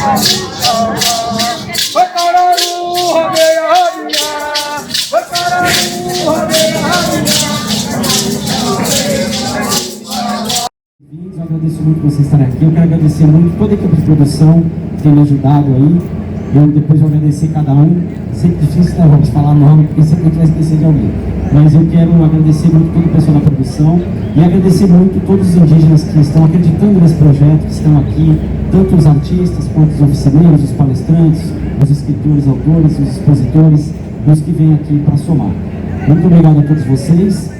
Eu agradeço muito vocês estarem aqui. Eu quero agradecer muito toda a equipe de produção que tem me ajudado aí. Depois vou agradecer cada um. Sempre difícil, né, vamos falar nome, porque sempre a gente vai esquecer de alguém. Mas eu quero agradecer muito todo o pessoal da produção e agradecer muito todos os indígenas que estão acreditando nesse projeto, que estão aqui, tanto os artistas quanto os oficineiros, os palestrantes, os escritores, autores, os expositores, e os que vêm aqui para somar. Muito obrigado a todos vocês.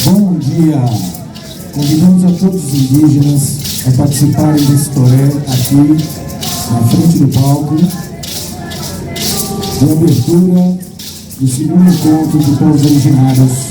Bom dia! Convidamos a todos os indígenas a participarem desse toré aqui na frente do palco, de abertura do segundo encontro de povos originários.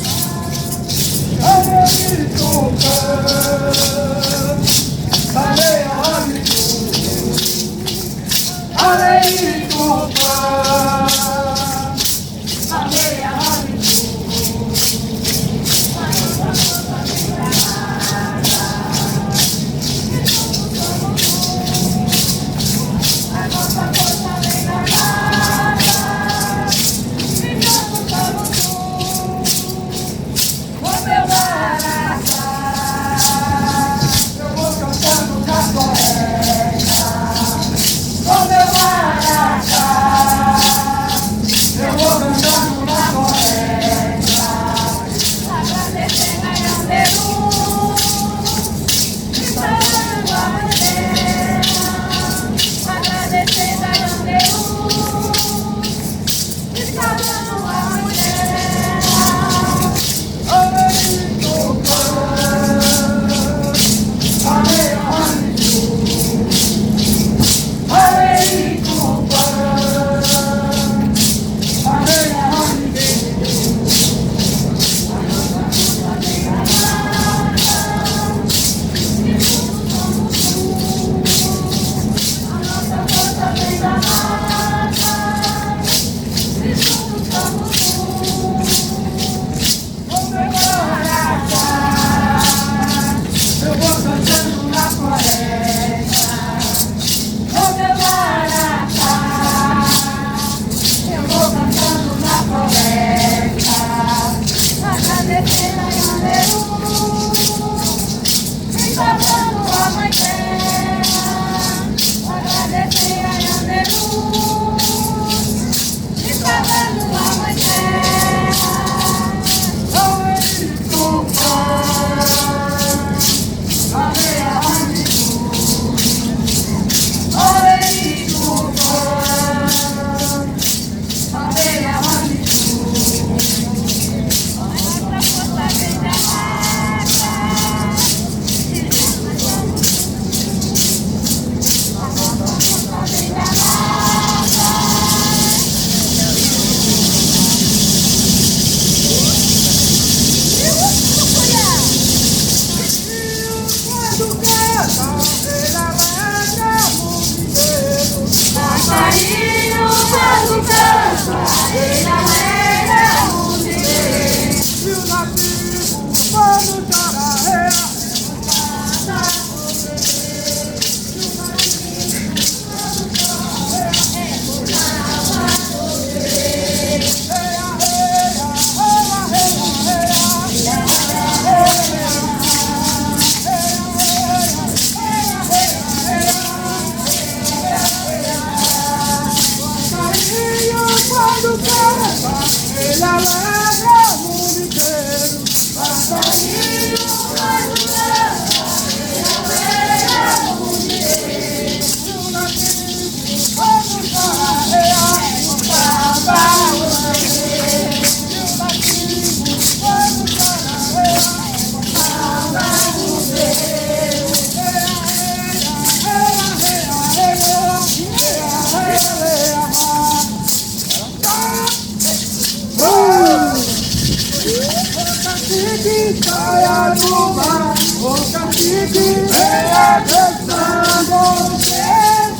cacique, saia do mar. O cacique, venha dançando,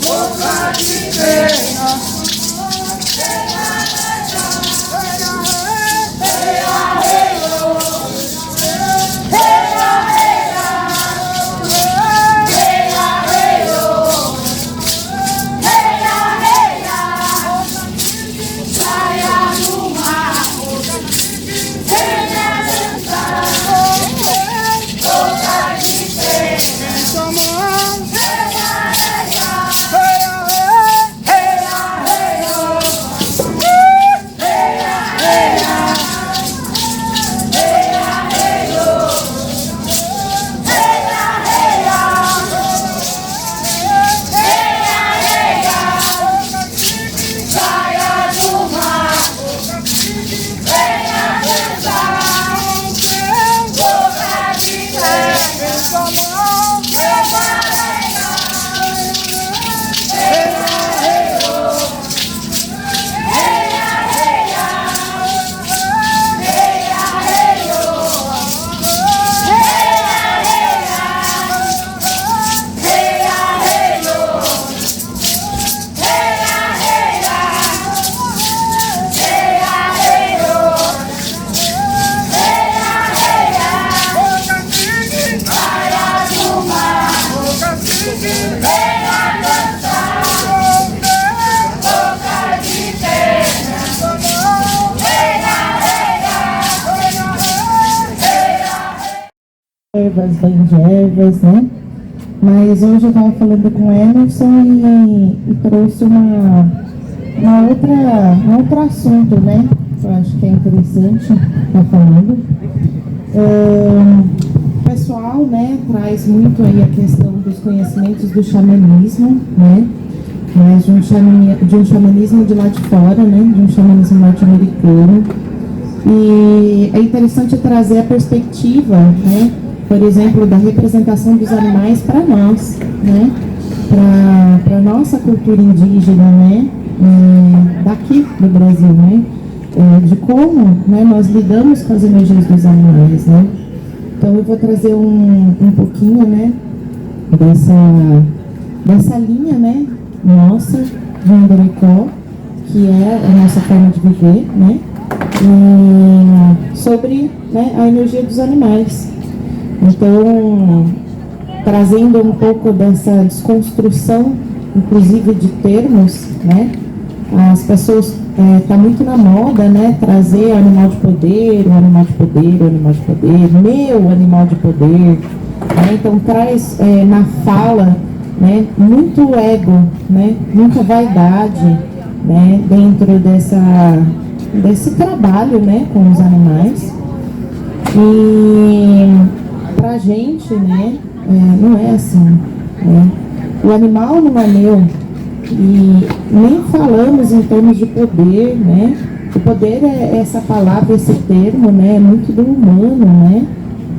boca de pena. Band Ervas, né? Mas hoje eu estava falando com o Emerson e trouxe um outro assunto, né? Que eu acho que é interessante estar falando. O pessoal, né, traz muito aí a questão dos conhecimentos do xamanismo, né? Mas de um xamanismo de lá de fora, né? De um xamanismo norte-americano. E é interessante trazer a perspectiva, né? Por exemplo, da representação dos animais para nós, né? Para a nossa cultura indígena, né? Daqui do Brasil, né? De como, né, nós lidamos com as energias dos animais, né? Então eu vou trazer um pouquinho, né, dessa linha, né, nossa, de Andorecó, que é a nossa forma de viver, né? Sobre, né, a energia dos animais. Então, trazendo um pouco dessa desconstrução, inclusive de termos, né? As pessoas, tá muito na moda, né? Trazer o animal de poder, o animal de poder, o animal de poder, meu animal de poder. Né? Então, traz na fala, né, muito ego, né? Muita vaidade, né? Dentro desse trabalho, né, com os animais. E pra gente, né, não é assim, né? O animal não é meu, e nem falamos em termos de poder, né? O poder é essa palavra, esse termo, né? É muito do humano, né?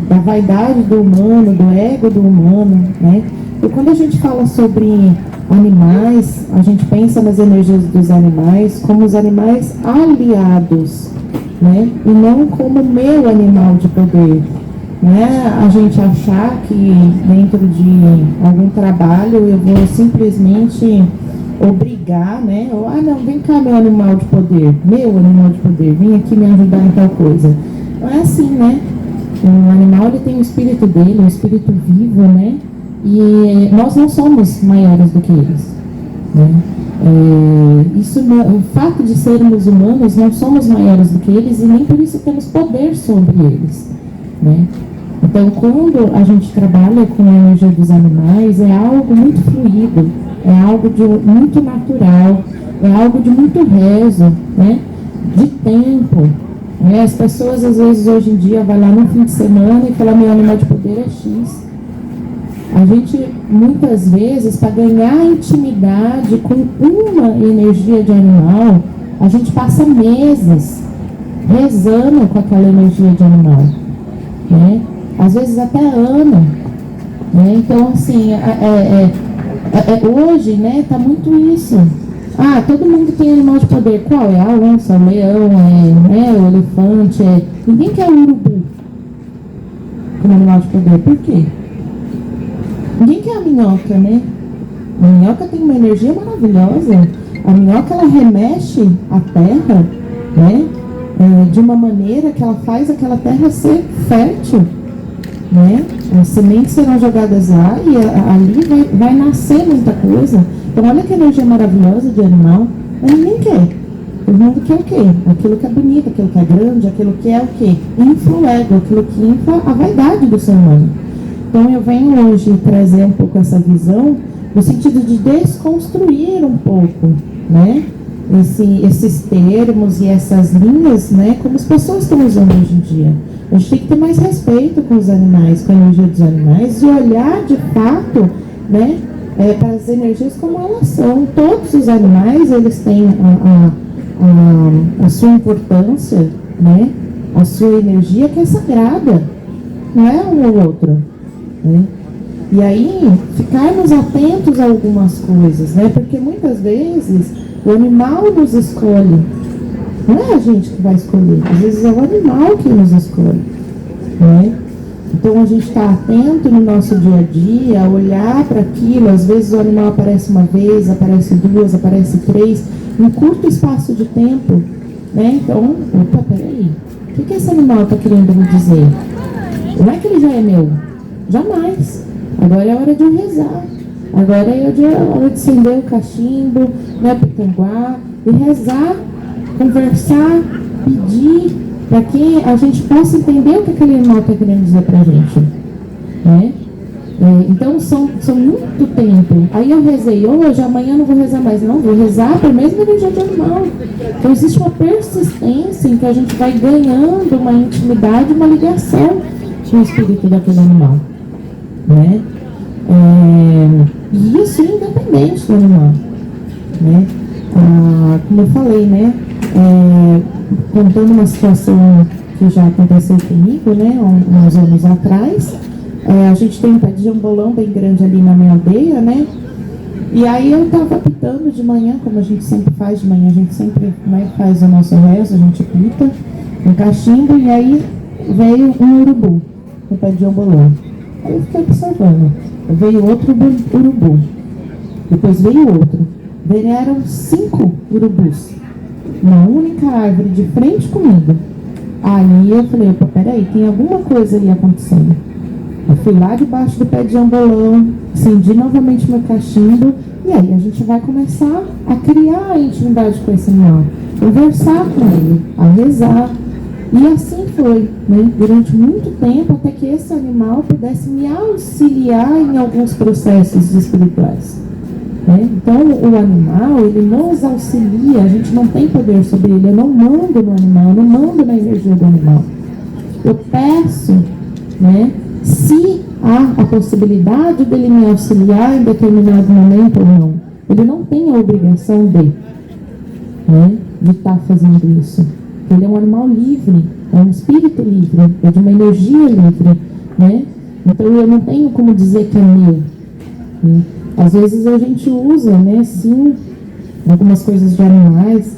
Da vaidade do humano, do ego do humano, né? E quando a gente fala sobre animais, a gente pensa nas energias dos animais como os animais aliados, né? E não como meu animal de poder. Não é a gente achar que dentro de algum trabalho eu vou simplesmente obrigar, né? Ou, não, vem cá meu animal de poder, vem aqui me ajudar em tal coisa. Não é assim, né? O animal, ele tem o espírito dele, o espírito vivo, né? E nós não somos maiores do que eles, né? O fato de sermos humanos, não somos maiores do que eles e nem por isso temos poder sobre eles, né? Então, quando a gente trabalha com a energia dos animais, é algo muito fluido, é algo muito natural, é algo de muito rezo, né? De tempo. Né? As pessoas, às vezes, hoje em dia, vai lá no fim de semana e fala, meu animal de poder é X. A gente, muitas vezes, para ganhar intimidade com uma energia de animal, a gente passa meses rezando com aquela energia de animal, né? Às vezes até ano, né? Então, assim, hoje, né, tá muito isso. Todo mundo tem animal de poder. Qual? É a onça, o leão, o elefante, ninguém quer o urubu. como animal de poder. Por quê? Ninguém quer a minhoca, né? A minhoca tem uma energia maravilhosa. A minhoca, ela remexe a terra, né? De uma maneira que ela faz aquela terra ser fértil, né? As sementes serão jogadas lá e ali vai nascer muita coisa. Então, olha que energia maravilhosa de animal. Mas ninguém quer. Todo mundo quer o quê? Aquilo que é bonito, aquilo que é grande, aquilo que é o quê? Infla o ego, aquilo que infla a vaidade do ser humano. Então, eu venho hoje trazer um pouco essa visão no sentido de desconstruir um pouco, né? Esses termos e essas linhas, né? Como as pessoas estão usando hoje em dia. A gente tem que ter mais respeito com os animais, com a energia dos animais e olhar de fato, né? Para as energias como elas são. Todos os animais, eles têm a sua importância, né? A sua energia que é sagrada, não é um ou outro, né? E aí, ficarmos atentos a algumas coisas, né? Porque muitas vezes o animal nos escolhe. Não é a gente que vai escolher. Às vezes é o animal que nos escolhe, né? Então a gente está atento no nosso dia a dia, olhar para aquilo. Às vezes o animal aparece uma vez, aparece duas, aparece três, em curto espaço de tempo, né? Então, opa, peraí. O que esse animal está querendo me dizer? Não é que ele já é meu. Jamais. Agora é hora de eu rezar. Agora é hora de acender o cachimbo, né, pitanguá, e rezar, conversar, pedir, para que a gente possa entender o que aquele animal está querendo dizer para a gente, né? Então são muito tempo. Aí eu rezei hoje, amanhã não vou rezar mais. Não, vou rezar para a mesma energia de animal. Então existe uma persistência em que a gente vai ganhando uma intimidade, uma ligação com o espírito daquele animal, né? E isso independente do animal, né? Como eu falei, né? Contando uma situação que já aconteceu comigo, né? Uns anos atrás, a gente tem um pé de jambolão bem grande ali na minha aldeia, né? E aí eu estava pitando de manhã, como a gente sempre faz de manhã, a gente sempre, né, faz o nosso rezo, a gente pita um cachimbo, e aí veio um urubu no pé de jambolão. Aí eu fiquei observando. Veio outro urubu. Depois veio outro. Vieram 5 urubus. Uma única árvore de frente comigo. Aí eu falei, opa, peraí, tem alguma coisa ali acontecendo. Eu fui lá debaixo do pé de jambolão, acendi novamente meu cachimbo, e aí a gente vai começar a criar a intimidade com esse animal, conversar com ele, a rezar. E assim foi, né? Durante muito tempo, até que esse animal pudesse me auxiliar em alguns processos espirituais, né? Então, o animal, ele nos auxilia, a gente não tem poder sobre ele, eu não mando no animal, eu não mando na energia do animal. Eu peço, né, se há a possibilidade dele me auxiliar em determinado momento ou não. Ele não tem a obrigação de estar fazendo isso. Ele é um animal livre, é um espírito livre, é de uma energia livre, né? Então eu não tenho como dizer que é meu, né? Às vezes a gente usa, né, sim, algumas coisas de animais.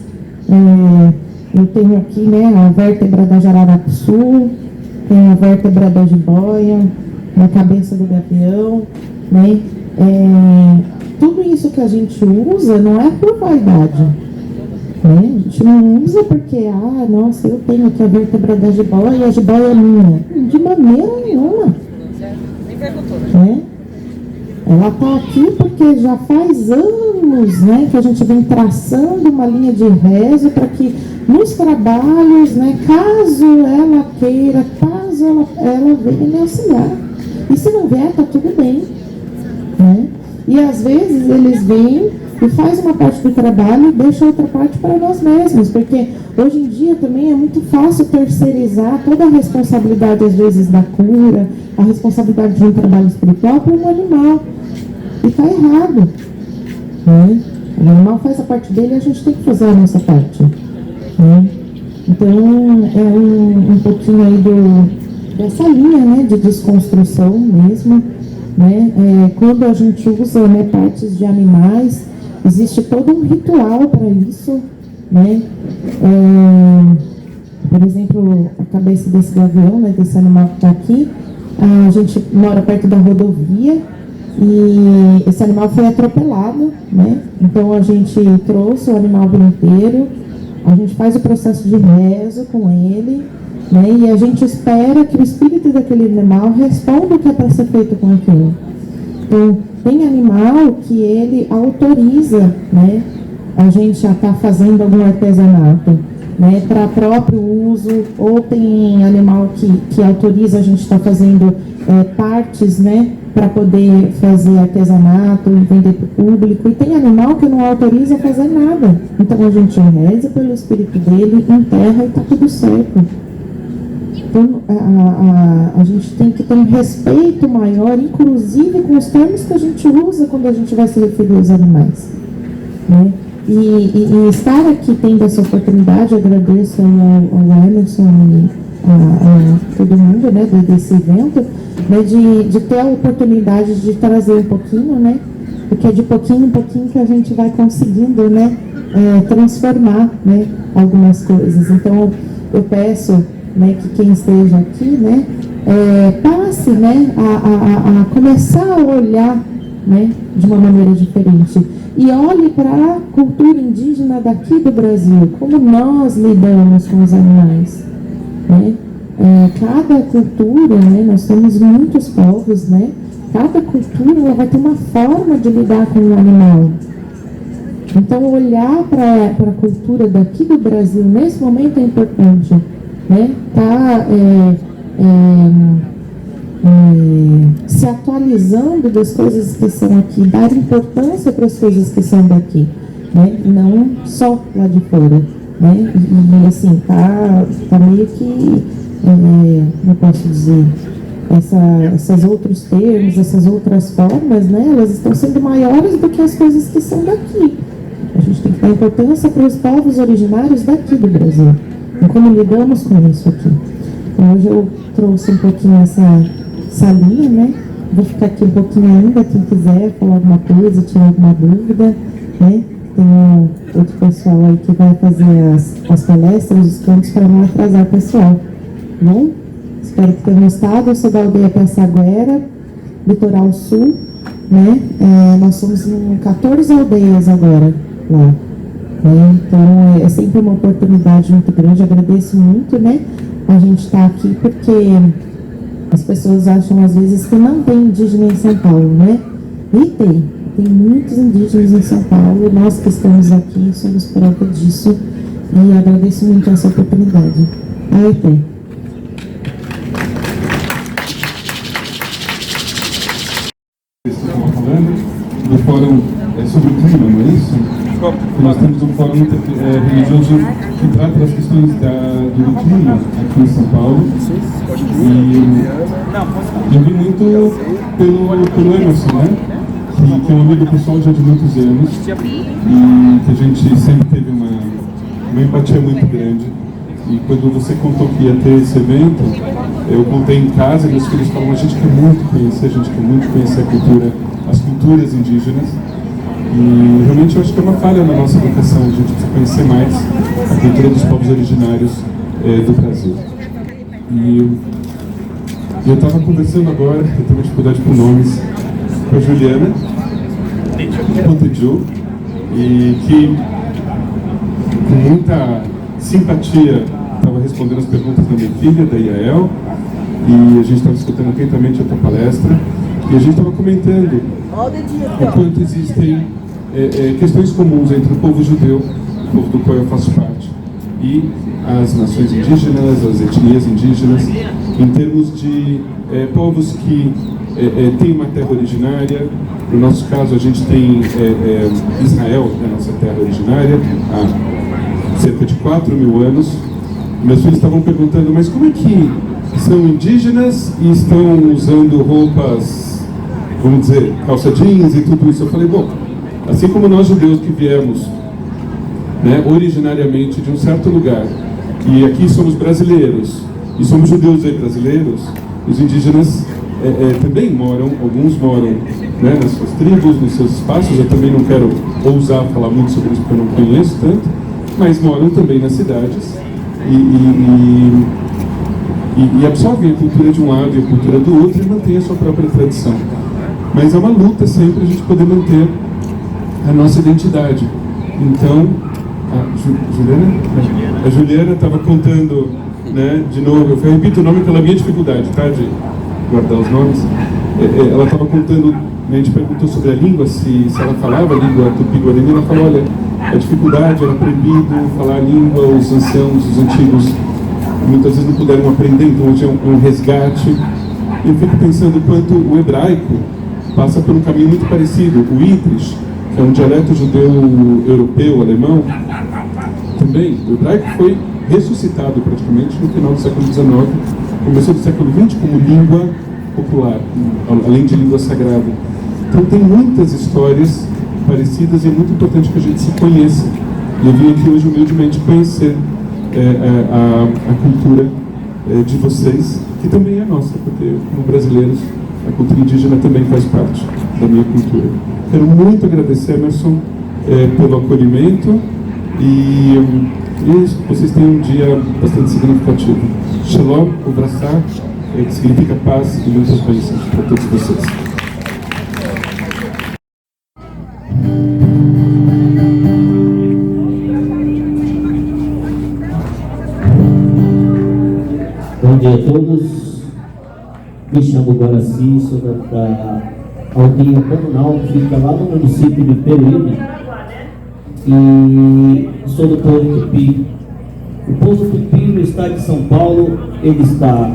Eu tenho aqui, né, a vértebra da jararacuçu, tenho a vértebra da jiboia, a cabeça do gavião, né? Tudo isso que a gente usa não é por vaidade, né? A gente não usa porque, nossa, eu tenho aqui a vértebra da jiboia e a jiboia é minha. De maneira nenhuma. Né? Ela está aqui porque já faz anos, né, que a gente vem traçando uma linha de rezo para que nos trabalhos, né, caso ela queira, caso ela venha me auxiliar. E se não vier, está tudo bem, né? E às vezes eles vêm e faz uma parte do trabalho e deixa a outra parte para nós mesmos, porque hoje em dia também é muito fácil terceirizar toda a responsabilidade, às vezes, da cura, a responsabilidade de um trabalho espiritual para um animal. E está errado, né? O animal faz a parte dele e a gente tem que fazer a nossa parte, né? Então, é um pouquinho aí dessa linha, né, de desconstrução mesmo, né? Quando a gente usa, né, partes de animais, existe todo um ritual para isso, né? Por exemplo, a cabeça desse gavião, né, desse animal que está aqui, A gente mora perto da rodovia e esse animal foi atropelado, né? Então a gente trouxe o animal inteiro, a gente faz o processo de rezo com ele, né? E a gente espera que o espírito daquele animal responda o que é para ser feito com aquilo. Então, tem animal que ele autoriza, né? A gente já está fazendo algum artesanato, né, para próprio uso, ou tem animal que autoriza a gente estar fazendo partes, né, para poder fazer artesanato e vender para o público, e tem animal que não autoriza a fazer nada. Então a gente reza pelo espírito dele, enterra e está tudo certo. Então a gente tem que ter um respeito maior, inclusive com os termos que a gente usa quando a gente vai se referir aos animais, né? E estar aqui tendo essa oportunidade, eu agradeço ao Emerson e a todo mundo, né, desse evento, né, de ter a oportunidade de trazer um pouquinho, né, porque é de pouquinho em pouquinho que a gente vai conseguindo, né, transformar, né, algumas coisas. Então eu peço, né, que quem esteja aqui, né, passe, né, a começar a olhar, né, de uma maneira diferente. E olhe para a cultura indígena daqui do Brasil, como nós lidamos com os animais, né? Cada cultura, né, nós temos muitos povos, né? Cada cultura ela vai ter uma forma de lidar com o animal. Então, olhar para a cultura daqui do Brasil nesse momento é importante, né? Se atualizando das coisas que são aqui, dar importância para as coisas que são daqui, né? Não só lá de fora, né? E assim, tá meio que, não posso dizer, essas outros termos, essas outras formas, né? Elas estão sendo maiores do que as coisas que são daqui. A gente tem que dar importância para os povos originários daqui do Brasil, e como lidamos com isso aqui. Então, hoje eu trouxe um pouquinho essa linha, né? Vou ficar aqui um pouquinho ainda, quem quiser falar alguma coisa, tirar alguma dúvida, né? Tem outro pessoal aí que vai fazer as palestras, os campos, para não atrasar o pessoal, tá bom? Espero que tenham gostado. Eu sou da aldeia Passaguera, Litoral Sul, né? Nós somos em 14 aldeias agora lá. Então é sempre uma oportunidade muito grande. Agradeço muito, né? A gente está aqui porque as pessoas acham às vezes que não tem indígena em São Paulo, né? E tem muitos indígenas em São Paulo. Nós que estamos aqui somos prova disso e agradeço muito essa oportunidade. Aí tem. Estava falando do fórum sobre o clima, não é isso? Nós temos um fórum religioso que trata das questões do clima aqui em São Paulo. E eu vi muito pelo Emerson, né? Que é um amigo pessoal já de muitos anos e que a gente sempre teve uma empatia muito grande. E quando você contou que ia ter esse evento, eu contei em casa e meus filhos falaram: a gente quer muito conhecer as culturas indígenas. E realmente eu acho que é uma falha na nossa educação, a gente precisa conhecer mais a cultura dos povos originários do Brasil. E eu estava conversando agora, eu tenho uma dificuldade com nomes, com a Juliana Ponteju, e que com muita simpatia estava respondendo as perguntas da minha filha, da Yael, e a gente estava escutando atentamente a tua palestra, e a gente estava comentando o quanto existem questões comuns entre o povo judeu, o povo do qual eu faço parte, e as nações indígenas, as etnias indígenas, em termos de povos que têm uma terra originária. No nosso caso, a gente tem Israel, a nossa terra originária, há cerca de 4.000 anos. Meus filhos estavam perguntando: mas como é que são indígenas e estão usando roupas, vamos dizer, calça jeans e tudo isso? Eu falei: bom, assim como nós judeus que viemos, né, originariamente de um certo lugar, e aqui somos brasileiros, e somos judeus e brasileiros, os indígenas também moram, alguns moram, né, nas suas tribos, nos seus espaços. Eu também não quero ousar falar muito sobre isso porque eu não conheço tanto, mas moram também nas cidades. e absorvem a cultura de um lado e a cultura do outro e mantêm a sua própria tradição. Mas é uma luta sempre a gente poder manter a nossa identidade. Então, a Juliana estava contando, né, de novo, eu repito o nome pela minha dificuldade, tá, de guardar os nomes. Ela estava contando, a gente perguntou sobre a língua, se ela falava a língua tupi-guarani, ela falou, olha, a dificuldade era proibido falar a língua, os anciãos, os antigos, muitas vezes não puderam aprender, então tinha um resgate. E eu fico pensando quanto o hebraico passa por um caminho muito parecido. O Yiddish, que é um dialeto judeu europeu, alemão, também, o hebraico foi ressuscitado praticamente no final do século XIX, começou do século XX como língua popular, além de língua sagrada. Então tem muitas histórias parecidas e é muito importante que a gente se conheça. E eu vim aqui hoje humildemente conhecer a cultura de vocês, que também é nossa, porque como brasileiros a cultura indígena também faz parte da minha cultura. Quero muito agradecer, Emerson, pelo acolhimento e vocês têm um dia bastante significativo. Shalom, Ubraçá, que significa paz e muitas bênçãos para todos vocês. Bom dia a todos. Me chamo Guaraci, sou da aldeia comunal que fica lá no município de Peruíbe e sou do povo Tupi. O povo Tupi no estado de São Paulo, ele está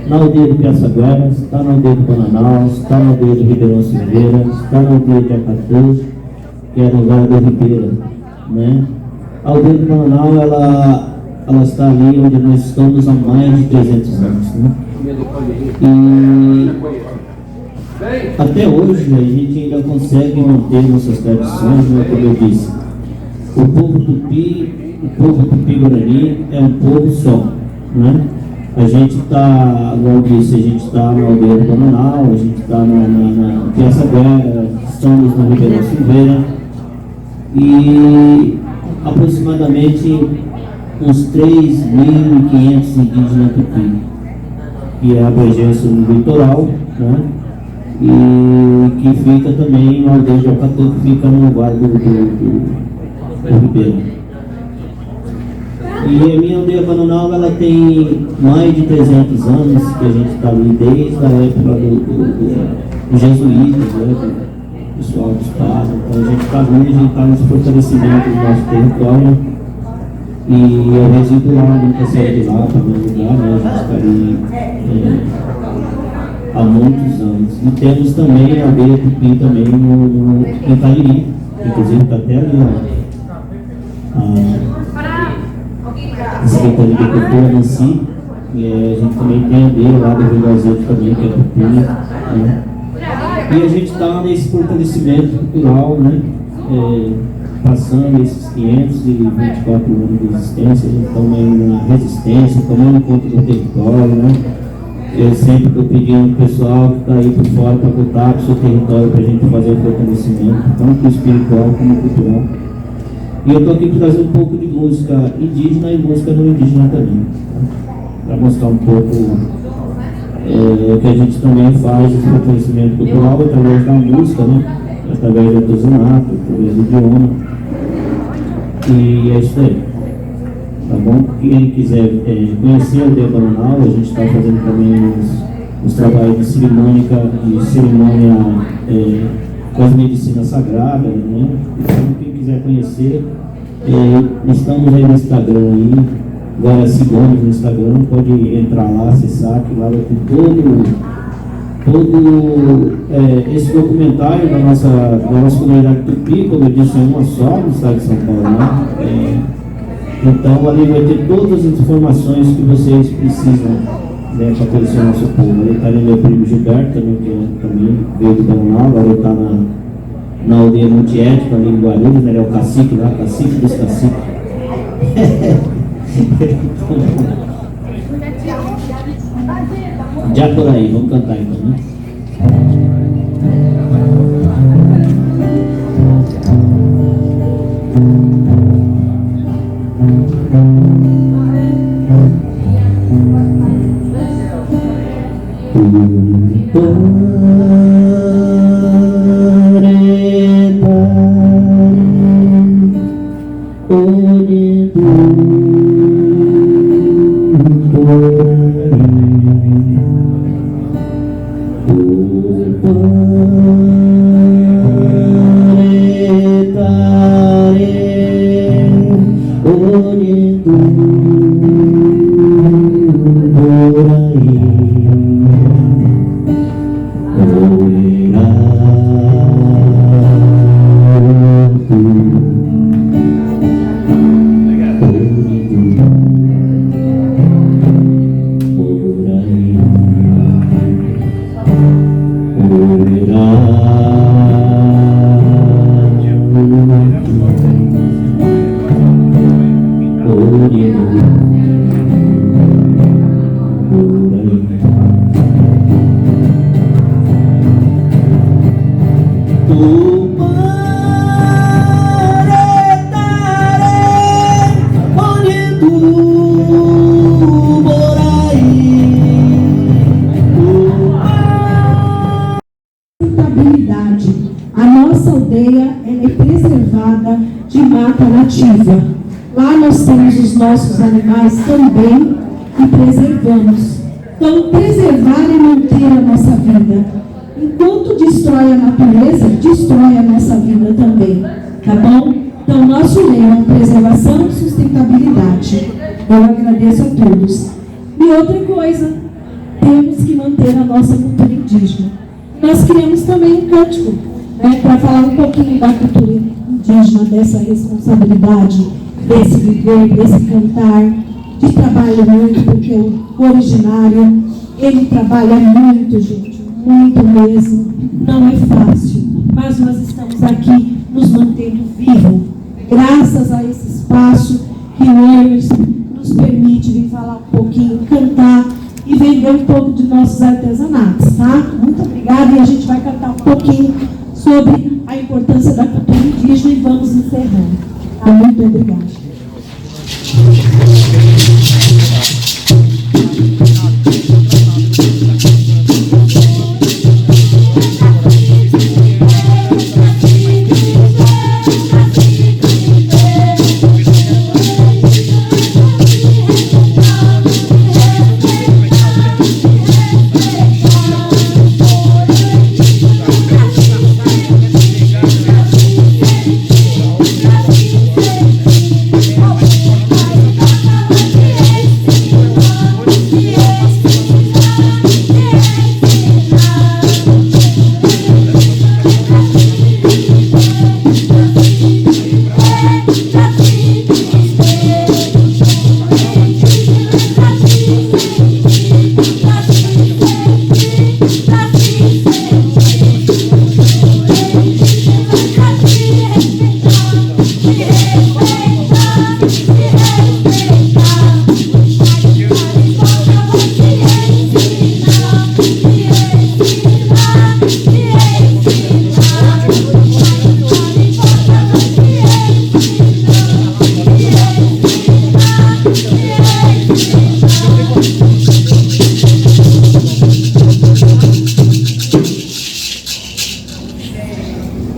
na aldeia do Piaçaguera, está na aldeia do Bananal, está na aldeia do Ribeirão Silveira, está na aldeia de Acatu, que é no Vale do Ribeira, né? A aldeia do Bananal, ela está ali onde nós estamos há mais de 300 anos, né? E até hoje a gente ainda consegue manter nossas tradições, né? Como eu disse, o povo Tupi, o povo Tupi-Guarani é um povo só, né? A gente está, como eu disse, a gente está na aldeia do Bananal, a gente está na Piaçaguera, estamos na Ribeirão Silveira e aproximadamente uns 3.500 indígenas Tupi, que é a abrangência no litoral, né? E que fica também na aldeia de Acatu, que fica no vale do Ribeiro. E a minha aldeia Bananal, ela tem mais de 300 anos, que a gente está ali desde a época do jesuítas, né, do pessoal do estado. Então a gente está ali, a gente está nesse fortalecimento do nosso território. E eu resido lá, nunca saí de lá, para meu lugar, né, a gente está ali há muitos anos. E temos também a aldeia Tupi também em Itariri, inclusive está até ali, a Secretaria de Cultura, Nancy, e a gente também tem a aldeia lá do Rio Gazete também, que é Tupi, né? E a gente está nesse fortalecimento cultural, né? Passando esses 524 anos de existência, a gente está na resistência, tomando conta do território, né? Eu sempre estou pedindo para o pessoal que está aí por fora para voltar para o seu território para a gente fazer o fortalecimento, tanto espiritual como cultural. E eu estou aqui para trazer um pouco de música indígena e música não indígena também, tá? Para mostrar um pouco o que a gente também faz, esse fortalecimento cultural através da música, né? Através do artesanato, através do idioma. E é isso aí. Tá bom? Quem quiser conhecer a aldeia Bananal, a gente está fazendo também os trabalhos de cerimônia das medicinas sagradas, né? Então, quem quiser conhecer, estamos aí no Instagram aí, Guaraci Gomes no Instagram, pode entrar lá, acessar, que lá vai ter todo esse documentário da nossa comunidade Tupi, como eu disse, é uma só no estado de São Paulo, né? Então ali vai ter todas as informações que vocês precisam, né, para conhecer o nosso povo. Ali está ali meu primo Gilberto, também, que também veio do Bananal, agora ele está na aldeia multiétnica ali em Guarulhos, né? Ele é o cacique lá, cacique dos caciques. Já por aí, vamos cantar então, né? A nossa aldeia ela é preservada de mata nativa. Lá nós temos os nossos animais também e preservamos. Então, preservar é manter a nossa vida. Enquanto destrói a natureza, destrói a nossa vida também. Tá bom? Então, nosso lema é preservação e sustentabilidade. Eu agradeço a todos. E outra coisa, temos que manter a nossa cultura indígena. Nós criamos também um cântico, né, para falar um pouquinho da cultura indígena, dessa responsabilidade, desse viver, desse cantar, de trabalho muito, porque o originário, ele trabalha muito, gente, muito mesmo, não é fácil, mas nós estamos aqui nos mantendo vivos, graças a esse espaço que o Emerson nos permite vir falar um pouquinho, cantar e vender um pouco de nossos artesanatos, tá? Muito obrigada, e a gente vai cantar um pouquinho sobre a importância da cultura indígena e vamos encerrando. Tá? Muito obrigada.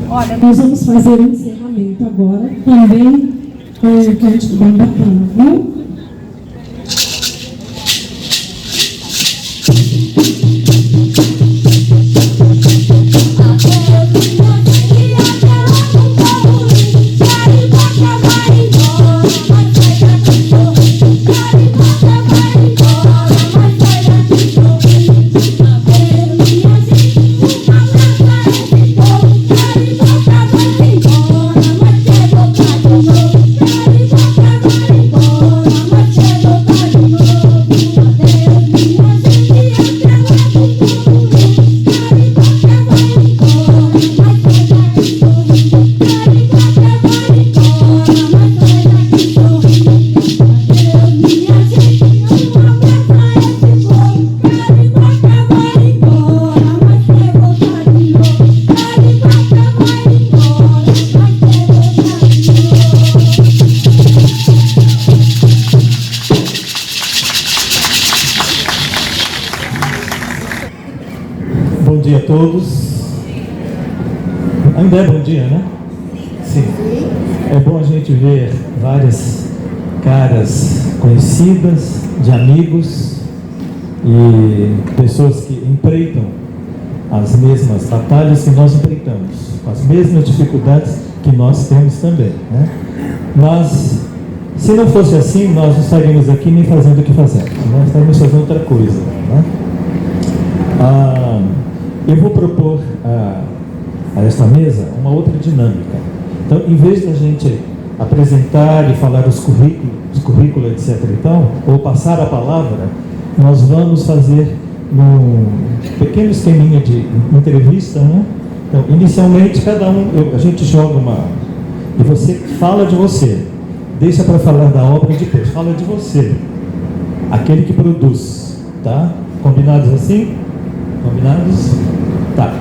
Olha, nós vamos fazer um encerramento agora, também com um cântico bem bacana, viu? Oh, Bom dia a todos. Ainda é bom dia, né? Sim. É bom a gente ver várias caras conhecidas, de amigos e pessoas que empreitam as mesmas batalhas que nós empreitamos, as mesmas dificuldades que nós temos também, né? Mas, se não fosse assim, nós não estaríamos aqui nem fazendo o que fazemos, nós estaríamos fazendo outra coisa, né? Eu vou propor a esta mesa uma outra dinâmica. Então, em vez da gente apresentar e falar os currículos, etc. e tal, ou passar a palavra, nós vamos fazer um pequeno esqueminha de entrevista, né? Então, inicialmente, a gente joga e você fala de você, deixa para falar da obra depois, fala de você, aquele que produz, tá? Combinados assim? Combinados? Tá.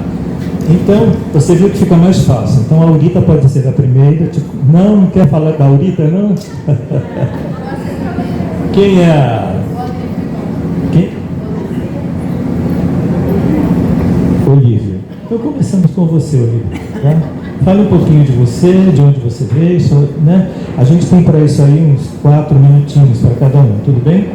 Então, você viu que fica mais fácil. Então, a Aurita pode ser a primeira. Tipo, não quer falar da Aurita, não? Quem é a... Quem? Olívia. Então, começamos com você, Olívia. Tá? Fale um pouquinho de você, de onde você veio, né? A gente tem para isso aí uns 4 minutinhos para cada um, tudo bem?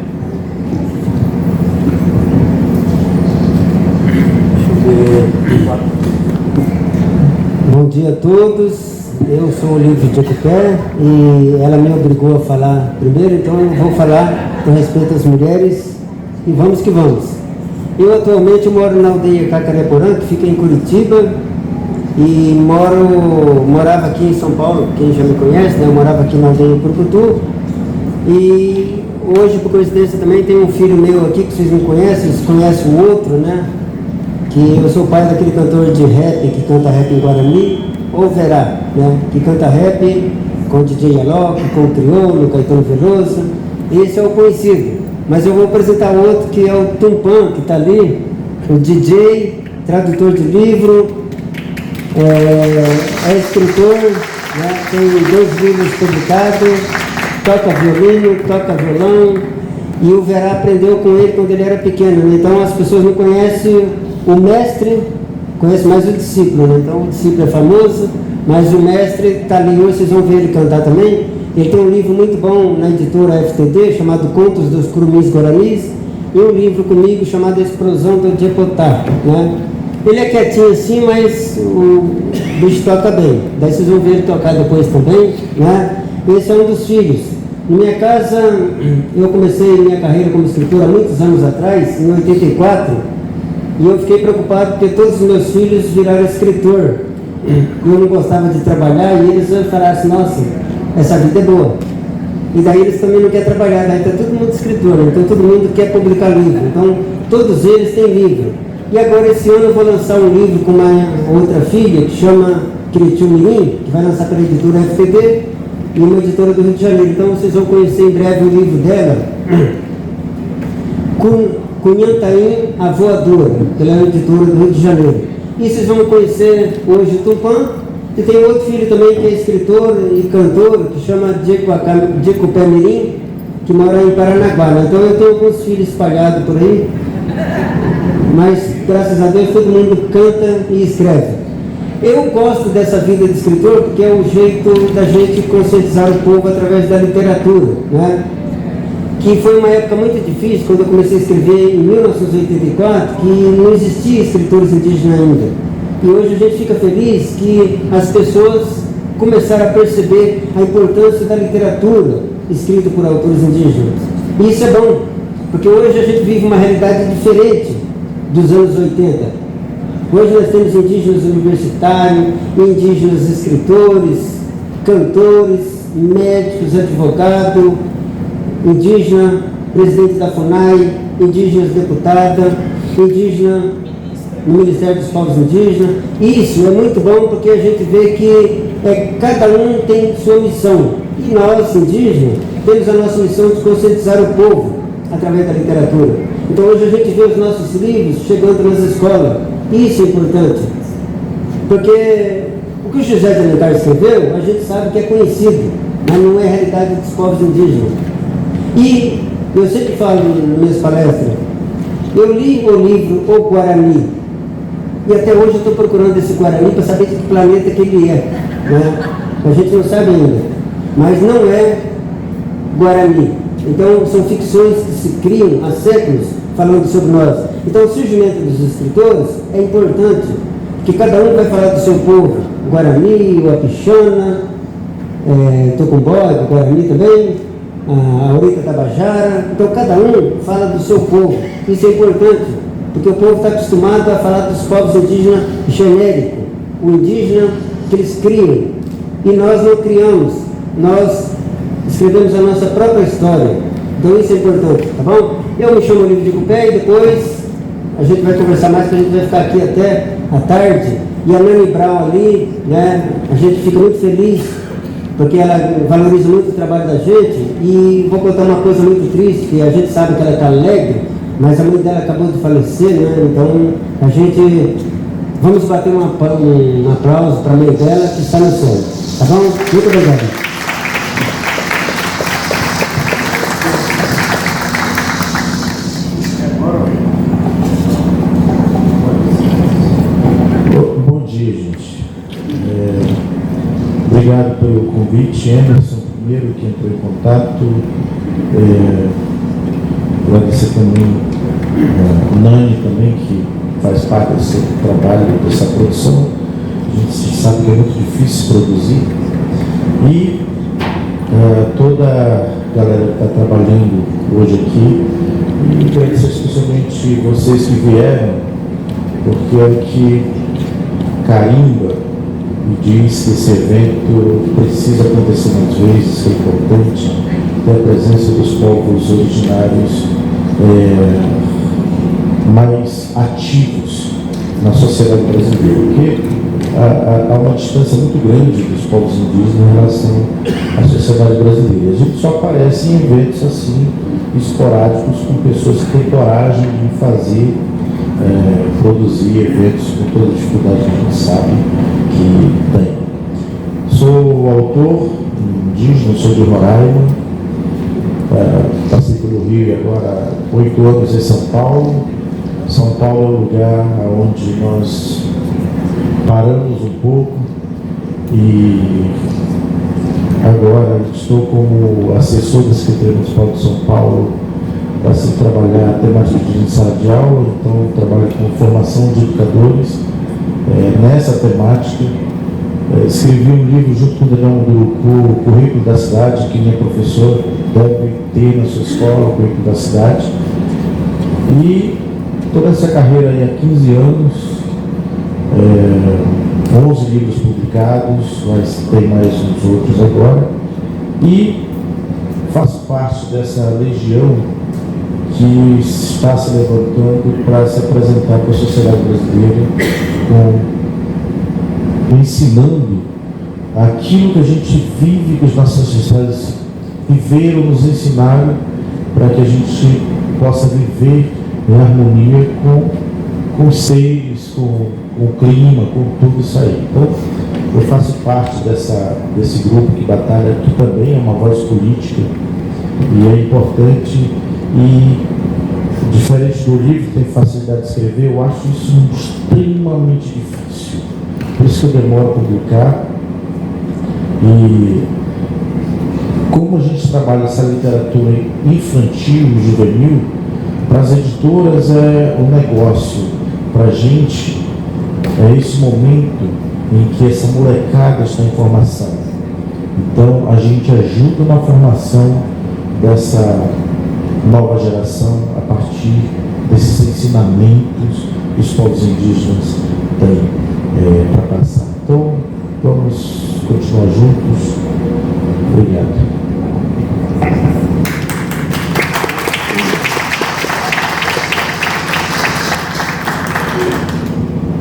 Bom dia a todos, eu sou o Olívio de Jacupé e ela me obrigou a falar primeiro, então eu vou falar com respeito às mulheres e vamos que vamos. Eu atualmente moro na aldeia Cacareporã, que fica em Curitiba, e morava aqui em São Paulo, quem já me conhece, né? Eu morava aqui na aldeia Purucutu, e hoje, por coincidência, também tem um filho meu aqui que vocês não conhecem, vocês conhecem o outro, né? Que eu sou pai daquele cantor de rap que canta rap em Guarani, o Verá, né? Que canta rap com o DJ Alok, com o Criolo, Caetano Veloso. Esse é o conhecido. Mas eu vou apresentar outro que é o Tupã, que está ali, o DJ, tradutor de livro, é escritor, né? Tem 2 livros publicados, toca violino, toca violão, e o Verá aprendeu com ele quando ele era pequeno. Então as pessoas não conhecem o mestre, conhece mais o discípulo, né? Então o discípulo é famoso, mas o mestre está ali hoje, vocês vão ver ele cantar também. Ele tem um livro muito bom na editora FTD, chamado Contos dos Curumins Guaranis, e um livro comigo chamado Explosão do Jepotá, né? Ele é quietinho assim, mas o bicho toca bem. Daí vocês vão ver ele tocar depois também, né? Esse é um dos filhos. Na minha casa, eu comecei minha carreira como escritor há muitos anos atrás, em 84, e eu fiquei preocupado porque todos os meus filhos viraram escritor. E eu não gostava de trabalhar, e eles falaram assim, nossa, essa vida é boa. E daí eles também não querem trabalhar, daí está todo mundo escritor, né? Então todo mundo quer publicar livro. Então todos eles têm livro. E agora esse ano eu vou lançar um livro com uma outra filha, que chama Critiu Mirim, que vai lançar pela editora FTD, e uma editora do Rio de Janeiro. Então vocês vão conhecer em breve o livro dela, Cunhantaim, a Voadora, que ela é uma editora do Rio de Janeiro. E vocês vão conhecer hoje o Tupã, e tem outro filho também que é escritor e cantor, que chama Jacupé Mirim, que mora em Paranaguá. Né? Então eu tenho alguns filhos espalhados por aí, mas graças a Deus todo mundo canta e escreve. Eu gosto dessa vida de escritor porque é o jeito da gente conscientizar o povo através da literatura, né? Que foi uma época muito difícil, quando eu comecei a escrever em 1984, que não existia escritores indígenas ainda. E hoje a gente fica feliz que as pessoas começaram a perceber a importância da literatura escrita por autores indígenas. E isso é bom, porque hoje a gente vive uma realidade diferente dos anos 80. Hoje nós temos indígenas universitários, indígenas escritores, cantores, médicos, advogados, indígena presidente da FUNAI, indígenas deputada, indígena no Ministério dos Povos Indígenas. Isso é muito bom porque a gente vê que cada um tem sua missão. E nós, indígenas, temos a nossa missão de conscientizar o povo através da literatura. Então hoje a gente vê os nossos livros chegando nas escolas. Isso é importante. Porque o que o José de Alencar escreveu, a gente sabe que é conhecido, mas não é a realidade dos povos indígenas. E eu sempre falo nas minhas palestras, eu li o livro O Guarani, E até hoje eu estou procurando esse Guarani para saber de que planeta que ele é. Né? A gente não sabe ainda. Mas não é Guarani. Então são ficções que se criam há séculos falando sobre nós. Então o surgimento dos escritores é importante, porque cada um vai falar do seu povo. O Guarani, o Apixana, Tocumbó, o Guarani também, a Aurita Tabajara. Então cada um fala do seu povo. Isso é importante, porque o povo está acostumado a falar dos povos indígenas genéricos, o indígena que eles criam. E nós não criamos, nós escrevemos a nossa própria história. Então isso é importante, tá bom? Eu me chamo Olívio de Cupé e depois a gente vai conversar mais, porque a gente vai ficar aqui até a tarde. E a Nani Brown ali, né, a gente fica muito feliz, porque ela valoriza muito o trabalho da gente. E vou contar uma coisa muito triste, que a gente sabe que ela está alegre, mas a mãe dela acabou de falecer, né? Então a gente vamos bater um aplauso para a mãe dela que está no céu, tá bom? Muito obrigado. Obrigado pelo convite, Emerson, primeiro que entrou em contato. Agradecer também o Nani também, que faz parte desse trabalho, dessa produção. A gente sabe que é muito difícil produzir. E toda a galera que está trabalhando hoje aqui, e agradecer especialmente vocês que vieram, porque é o que carimba e diz que esse evento precisa acontecer mais vezes, que é importante ter a presença dos povos originários mais ativos na sociedade brasileira, porque há uma distância muito grande dos povos indígenas em relação à sociedade brasileira. A gente só aparece em eventos assim, esporádicos, com pessoas que têm coragem de fazer, produzir eventos com toda a dificuldade que a gente sabe que tem. Sou autor indígena, sou de Roraima, passei pelo Rio e agora 8 anos em São Paulo. São Paulo é o lugar onde nós paramos um pouco e agora estou como assessor da Secretaria Municipal de São Paulo para se trabalhar a temática de sala de aula. Então trabalho com formação de educadores nessa temática. Escrevi um livro junto com o Daniel Munduruku, o Currículo da Cidade, que minha professora deve ter na sua escola, o Currículo da Cidade. E toda essa carreira aí há 15 anos, 11 livros publicados, mas tem mais uns outros agora. E faço parte dessa legião que está se levantando para se apresentar para a sociedade brasileira, ensinando aquilo que a gente vive, que os nossos ancestrais viveram, nos ensinaram, para que a gente possa viver em harmonia com os seres, com o clima, com tudo isso aí. Então, eu faço parte desse grupo que batalha, que também é uma voz política, e é importante. E diferente do livro que tem facilidade de escrever, eu acho isso extremamente difícil. Por isso que eu demoro a publicar. E como a gente trabalha essa literatura infantil e juvenil, para as editoras é um negócio, para a gente é esse momento em que essa molecada está em formação. Então a gente ajuda na formação dessa nova geração a partir desses ensinamentos que os povos indígenas têm para passar. Então, vamos continuar juntos. Obrigado.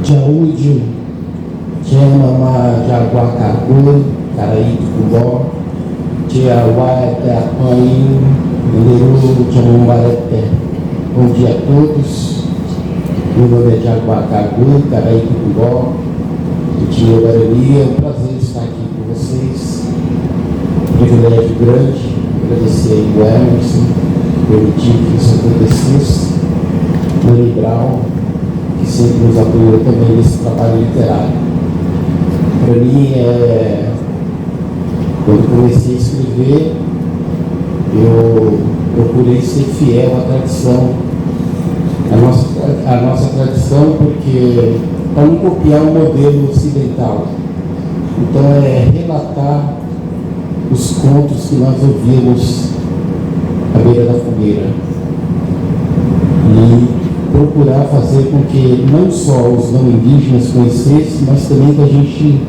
Jaúdio, Jamama, Jaguacabu, Caraítucubó, Tiauaé, Apanho, Mineru, Jamumbareté. Bom dia a todos. Meu nome é Jaguacabu, Caraítucubó, do Tio Guarani. É um prazer estar aqui com vocês. Privilégio grande. Agradecer aí o Emerson, permitir que isso acontecesse. Nani Brown, que sempre nos apoiou também nesse trabalho literário. Para mim, quando comecei a escrever, eu procurei ser fiel à tradição, à nossa tradição, porque para não copiar o modelo ocidental. Então, relatar os contos que nós ouvimos à beira da fogueira e procurar fazer com que não só os não indígenas conhecessem, mas também que a gente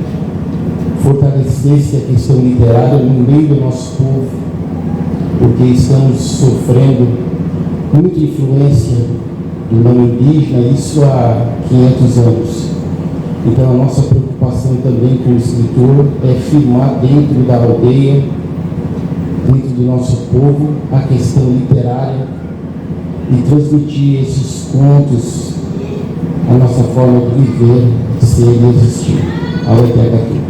fortalecesse a questão literária no meio do nosso povo, porque estamos sofrendo muita influência do não indígena, isso há 500 anos. Então a nossa preocupação também como escritor é firmar dentro da aldeia, dentro do nosso povo, a questão literária e transmitir esses contos, a nossa forma de viver, de ser e existir. Ao eterno aqui.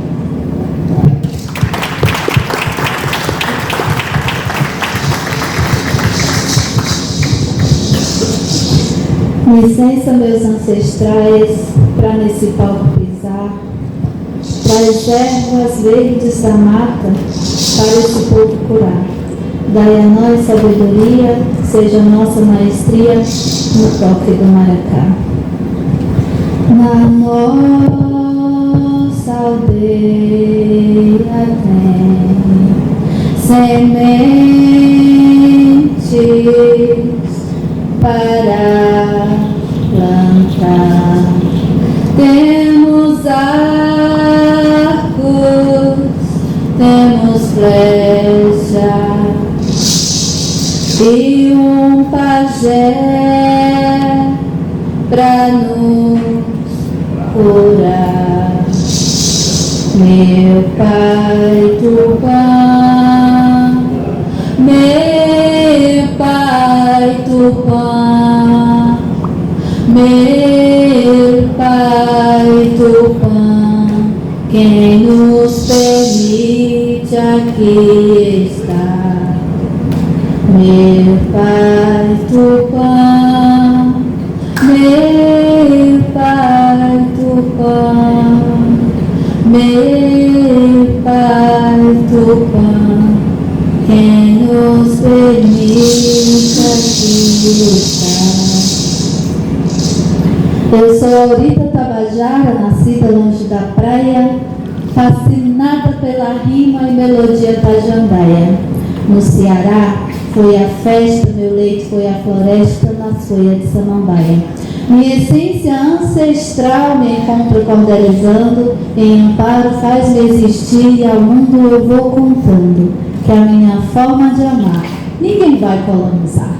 Licença, meus ancestrais, para nesse palco pisar, para as ervas verdes da mata, para esse povo curar. Dai a nós sabedoria, seja nossa maestria no toque do maracá. Na nossa aldeia tem sementes para plantar. Temos arcos, temos flechas e um pajé pra nos curar. Meu pai Tupã, meu pai Tupã, meu pai Tupã, quem nos permite aqui estar. Meu pai Tupã, meu pai Tupã, meu pai Tupã, quem nos permite aqui estar. Eu sou Aurita Tabajara, nascida longe da praia, fascinada pela rima e melodia tajandaia. No Ceará, foi a festa, meu leite foi a floresta, nas folhas de samambaia. Minha essência ancestral me encontra cordelizando, em amparo faz-me existir e ao mundo eu vou contando que a minha forma de amar ninguém vai colonizar.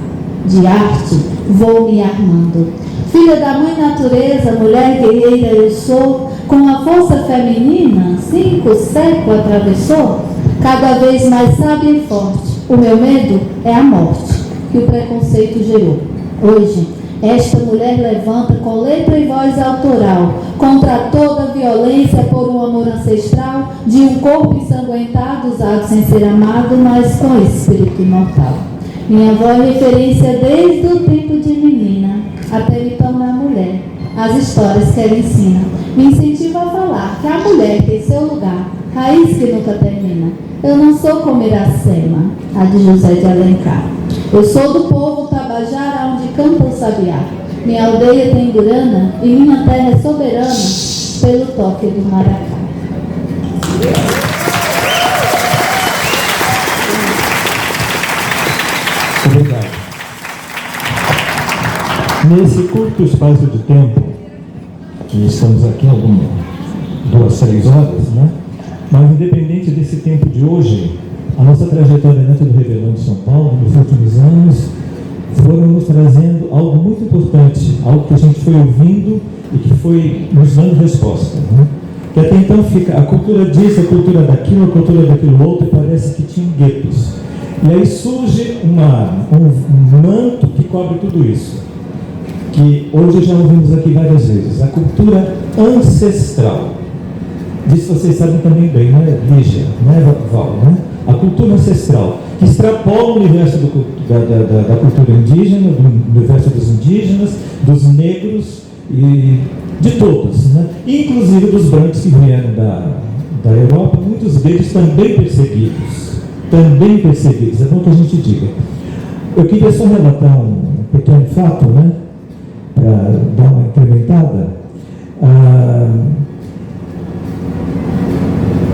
De arte vou me armando. Filha da mãe natureza, mulher guerreira eu sou, com a força feminina, 5 séculos atravessou, cada vez mais sábia e forte. O meu medo é a morte, que o preconceito gerou. Hoje, esta mulher levanta com letra e voz autoral, contra toda violência por um amor ancestral, de um corpo ensanguentado, usado sem ser amado, mas com espírito imortal. Minha avó é referência desde o tempo de menina, até me tornar mulher. As histórias que ela ensina me incentivam a falar que a mulher tem seu lugar, raiz que nunca termina. Eu não sou como Iracema, a de José de Alencar. Eu sou do povo Tabajara, onde canta o sabiá. Minha aldeia tem durana e minha terra é soberana pelo toque do maracá. Obrigado. Nesse curto espaço de tempo, que estamos aqui algumas 2, 3 horas, né? Mas independente desse tempo de hoje, a nossa trajetória dentro do Revelando de São Paulo, nos últimos anos, foram nos trazendo algo muito importante, algo que a gente foi ouvindo e que foi nos dando resposta, né? Que até então fica a cultura disso, a cultura daquilo, a cultura daquilo outro, e parece que tinha guetos. E aí surge um manto que cobre tudo isso, que hoje já ouvimos aqui várias vezes, a cultura ancestral. Disso vocês sabem também bem, não é, Lígia? Não é, Val? Né? A cultura ancestral, que extrapola o universo da cultura indígena, do universo dos indígenas, dos negros, e de todos, né? Inclusive dos brancos que vieram da Europa, muitos deles também perseguidos. Também perseguidos, é bom que a gente diga. Eu queria só relatar um pequeno fato, né? Para dar uma incrementada.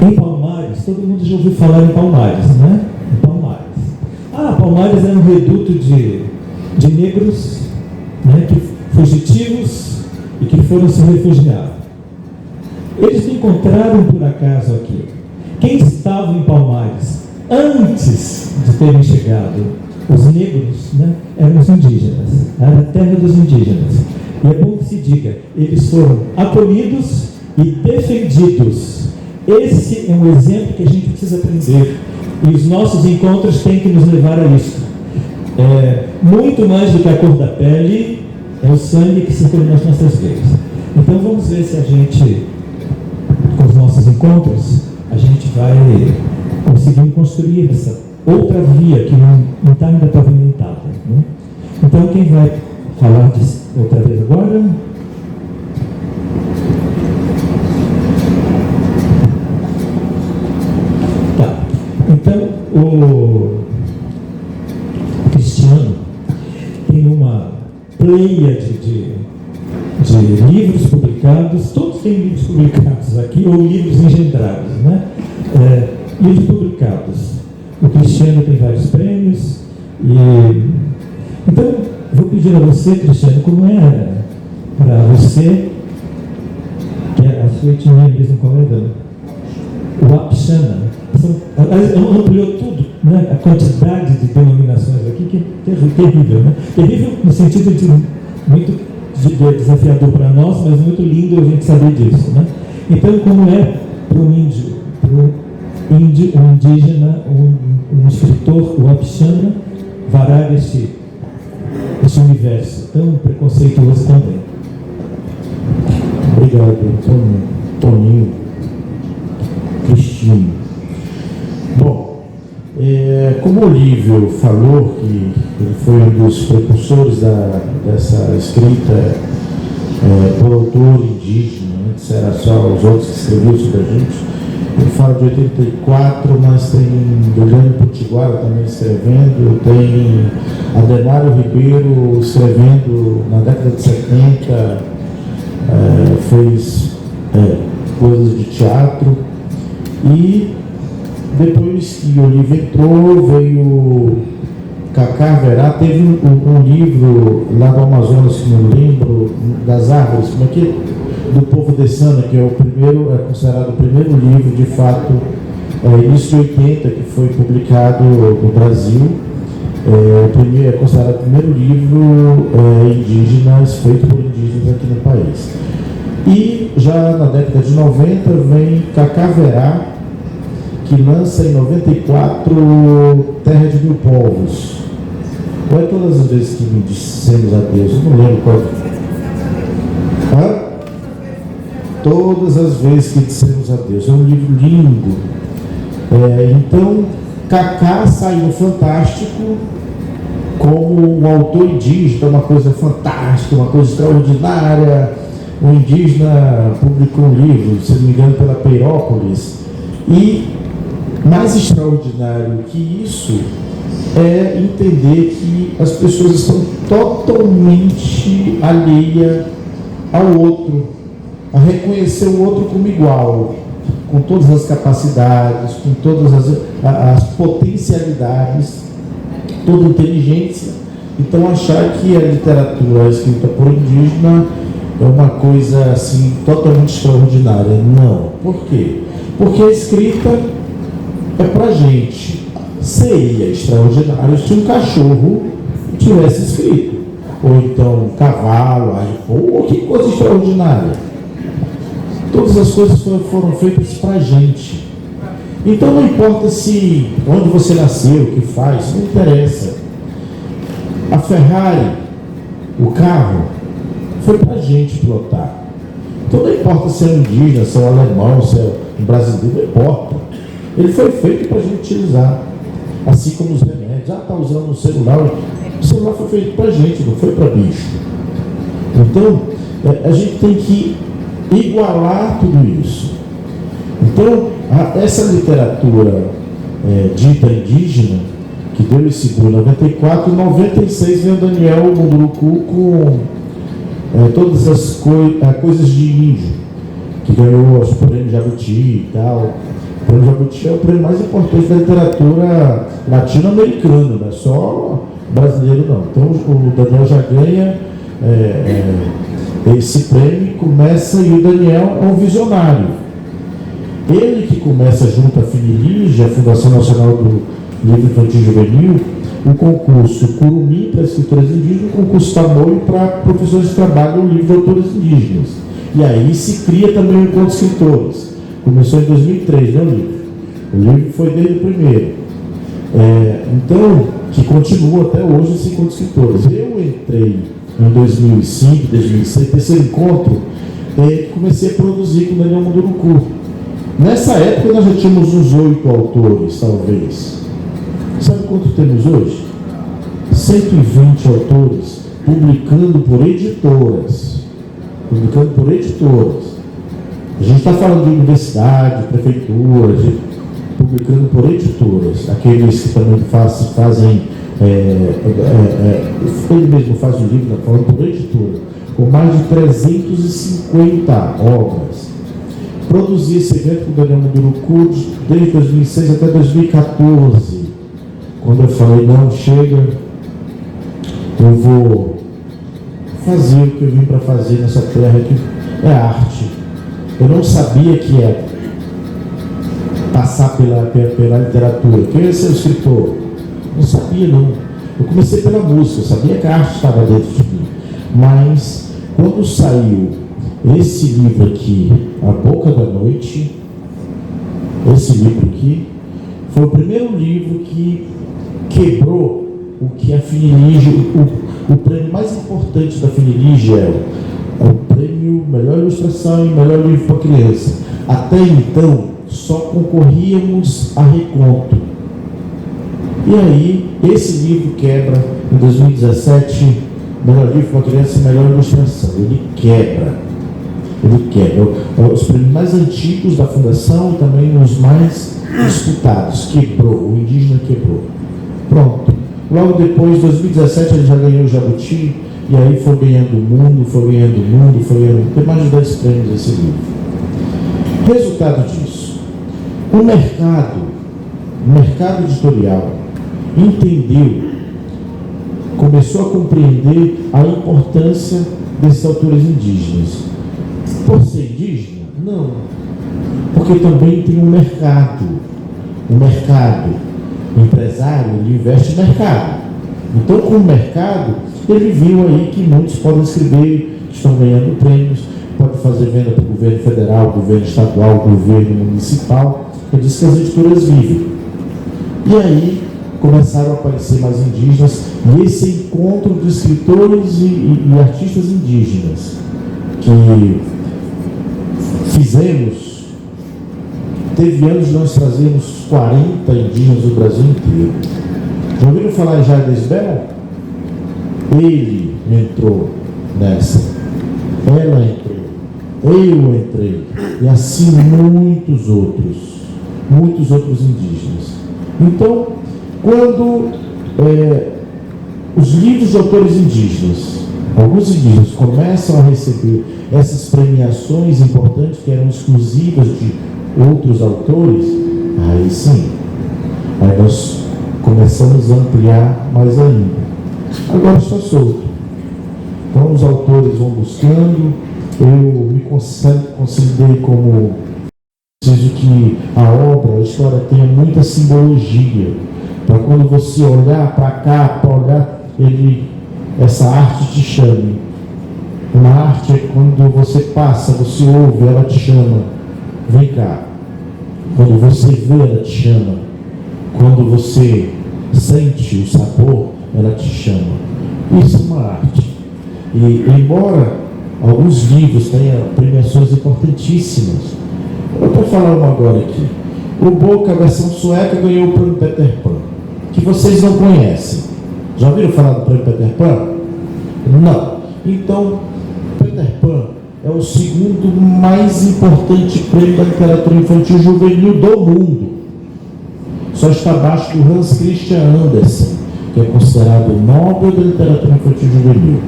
Em Palmares, todo mundo já ouviu falar em Palmares, né? Em Palmares. Palmares é um reduto de negros, né, fugitivos e que foram se refugiar. Eles me encontraram por acaso aqui. Quem estava em Palmares antes de terem chegado? Os negros, né, eram os indígenas. Era a terra dos indígenas. E é bom que se diga, eles foram acolhidos e defendidos. Esse é um exemplo que a gente precisa aprender. E os nossos encontros têm que nos levar a isso. Muito mais do que a cor da pele, é o sangue que circula nas nossas veias. Então vamos ver se a gente, com os nossos encontros, a gente vai conseguir construir essa outra via que não está ainda pavimentada, né? Então quem vai falar outra vez agora? Tá. Então o Cristiano tem uma pleiade de livros publicados, todos têm livros publicados aqui, ou livros engendrados, né? Livros publicados. O Cristiano tem vários prêmios. Então, vou pedir a você, Cristiano, como é para você, que é a sua etnia mesmo, qual é? O Wapixana. Ampliou tudo, né? A quantidade de denominações aqui, que é terrível, né? Terrível no sentido de muito desafiador para nós, mas muito lindo a gente saber disso, né? Então, como é para um índio, um indígena, um escritor, o Wapixana, varar esse universo tão preconceituoso também? Obrigado, Toninho, Cristino. Bom, como o Olívio falou, que ele foi um dos precursores dessa escrita por autor indígena, antes era só os outros que escreviam sobre a gente. Ele fala de 84, mas tem Juliano Potiguara também escrevendo, tem Ademário Ribeiro escrevendo na década de 70, fez coisas de teatro. E depois que Olívio entrou, veio Cacá Verá, teve um livro lá do Amazonas, que não lembro, das árvores, como é que do Povo de Sana, que é considerado o primeiro livro, de fato, início de 80, que foi publicado no Brasil. É considerado o primeiro livro indígenas, feito por indígenas aqui no país. E já na década de 90 vem Cacá Verá, que lança em 94 Terra de Mil Povos. Ou é todas as vezes que me dissemos adeus? Eu não lembro qual. Todas as vezes que dissemos adeus. É um livro lindo. Então, Cacá saiu no Fantástico como um autor indígena, uma coisa fantástica, uma coisa extraordinária. Um indígena publicou um livro, se não me engano, pela Peirópolis. E mais extraordinário que isso é entender que as pessoas estão totalmente alheias ao outro, a reconhecer o outro como igual, com todas as capacidades, com todas as potencialidades, toda inteligência. Então, achar que a literatura escrita por indígena é uma coisa assim totalmente extraordinária. Não. Por quê? Porque a escrita é pra gente. Seria extraordinário se um cachorro tivesse escrito, ou então um cavalo, ou que coisa extraordinária. Todas as coisas foram feitas pra gente. Então não importa onde você nasceu, o que faz, não interessa. A Ferrari, o carro, foi pra gente pilotar. Então não importa se é um indígena, se é um alemão, se é um brasileiro, não importa. Ele foi feito pra gente utilizar. Assim como os remédios. Tá usando um celular. O celular foi feito pra gente, não foi pra bicho. Então, a gente tem que igualar tudo isso. Então, essa literatura dita indígena, que deu esse boom em 94, em 96 veio o Daniel Munduruku com todas as coisas de índio, que ganhou os prêmios Jabuti e tal. O prêmio Jabuti é o prêmio mais importante da literatura latino-americana, não é só brasileiro não. Então o Daniel já ganha esse prêmio, começa, e o Daniel é um visionário. Ele que começa junto à Finilige, a Fundação Nacional do Livro Infantil e Juvenil, o concurso Curumim para escritores indígenas, o concurso Tamoio para professores que trabalham o livro de autores indígenas. E aí se cria também o Encontro de Escritores. Começou em 2003, né, o livro? O livro foi desde o primeiro. Então, que continua até hoje esse Encontro de Escritores. Eu entrei em 2005, 2006, terceiro encontro, comecei a produzir com o Daniel Munduruku. Nessa época nós já tínhamos uns 8 autores, talvez. Sabe quanto temos hoje? 120 autores publicando por editoras. Publicando por editoras. A gente está falando de universidade, prefeitura, publicando por editoras. Aqueles que também fazem. Ele mesmo faz o livro, está falando por editora. Com mais de 350 obras. Produzi esse evento com o Daniel Munduruku desde 2006 até 2014. Quando eu falei, não, chega, eu vou fazer o que eu vim para fazer nessa terra, que é arte. Eu não sabia que ia passar pela literatura, que eu ia ser escritor. Não sabia, não. Eu comecei pela música, eu sabia que a arte estava dentro de mim. Mas, quando saiu esse livro aqui, A Boca da Noite, esse livro aqui, foi o primeiro livro que quebrou o que a Finilige, o prêmio mais importante da Finilige é o prêmio Melhor Ilustração e Melhor Livro para Criança. Até então, só concorríamos a reconto. E aí, esse livro quebra, em 2017, Melhor Livro para Criança e Melhor Ilustração. Ele quebra. Os prêmios mais antigos da Fundação e também os mais disputados. Quebrou, o indígena quebrou. Pronto. Logo depois, em 2017, ele já ganhou o Jabuti, e aí foi ganhando o mundo, tem mais de 10 prêmios esse livro. Resultado disso, o mercado editorial entendeu, começou a compreender a importância desses autores indígenas. Por ser indígena? Não. Porque também tem um mercado. O mercado empresário, ele investe no mercado. Então, com o mercado, ele viu aí que muitos podem escrever, que estão ganhando prêmios, pode fazer venda para o governo federal, governo estadual, governo municipal. Ele disse que as editoras vivem. E aí começaram a aparecer mais indígenas, e esse encontro de escritores e artistas indígenas que fizemos, teve anos de nós trazermos 40 indígenas do Brasil inteiro. Já ouviram falar em Jardim Bell? Ele entrou nessa, ela entrou, eu entrei, e assim muitos outros indígenas. Então, quando os livros de autores indígenas, alguns indígenas começam a receber essas premiações importantes que eram exclusivas de outros autores, aí sim, aí nós começamos a ampliar mais ainda. Agora está solto. Então os autores vão buscando, eu me considerei como preciso que a obra, a história tenha muita simbologia, para quando você olhar para cá, para olhar, essa arte te chame. Uma arte é quando você passa, você ouve, ela te chama, vem cá. Quando você vê, ela te chama. Quando você sente o sabor, ela te chama. Isso é uma arte. E embora alguns livros tenham premiações importantíssimas, eu vou falar uma agora aqui. O Boca, a versão sueca, ganhou o prêmio Peter Pan, que vocês não conhecem. Já ouviram falar do prêmio Peter Pan? Não. Então, Peter Pan é o segundo mais importante prêmio da literatura infantil juvenil do mundo. Só está abaixo do Hans Christian Andersen, que é considerado o Nobel da literatura infantil juvenil.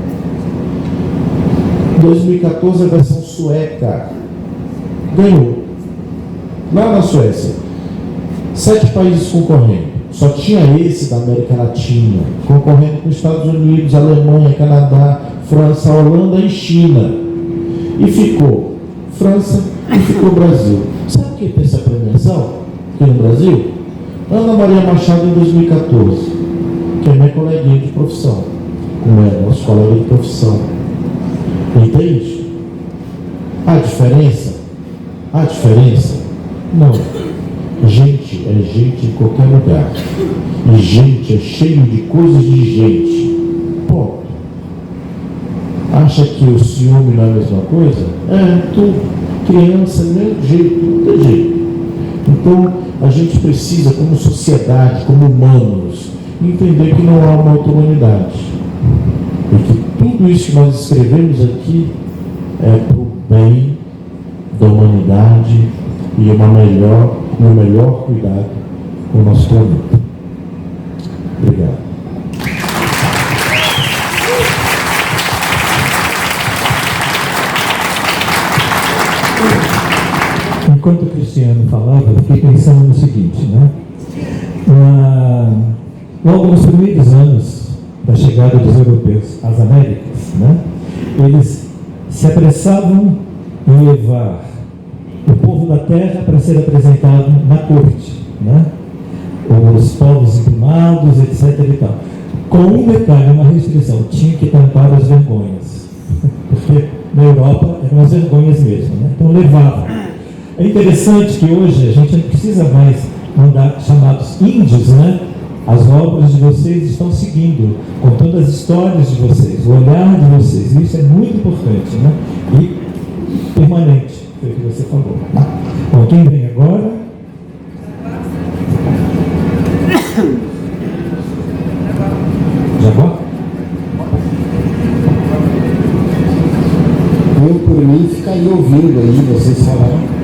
Em 2014, a versão sueca ganhou. Lá na Suécia, 7 países concorrendo. Só tinha esse da América Latina, concorrendo com Estados Unidos, Alemanha, Canadá, França, Holanda e China. E ficou França e ficou Brasil. Sabe quem tem essa premiação aqui no Brasil? Ana Maria Machado, em 2014, que é minha coleguinha de profissão, como é nosso colega de profissão. Entende? Há diferença? Há diferença? Não. Gente é gente em qualquer lugar. E gente é cheio de coisas de gente. Ponto. Acha que o ciúme não é a mesma coisa? Tu, criança, do mesmo jeito, não tem jeito. Então, a gente precisa, como sociedade, como humanos, entender que não há uma outra humanidade. E que tudo isso que nós escrevemos aqui é para o bem da humanidade e um melhor cuidado com o nosso planeta. Obrigado. Enquanto o Cristiano falava, eu fiquei pensando no seguinte, né? Logo nos primeiros anos da chegada dos europeus às Américas, né? Eles se apressavam em levar o povo da terra para ser apresentado na corte, né? Os povos emprimados, etc. e tal. Com um detalhe, uma restrição: tinha que tampar as vergonhas, porque na Europa eram as vergonhas mesmo, né? Então levavam. É interessante que hoje a gente não precisa mais mandar chamados índios, né? As obras de vocês estão seguindo, contando as histórias de vocês, o olhar de vocês. Isso é muito importante, né? E permanente, foi o que você falou. Bom, quem vem agora? Jabó? Eu, por mim, ficaria ouvindo aí vocês falarem.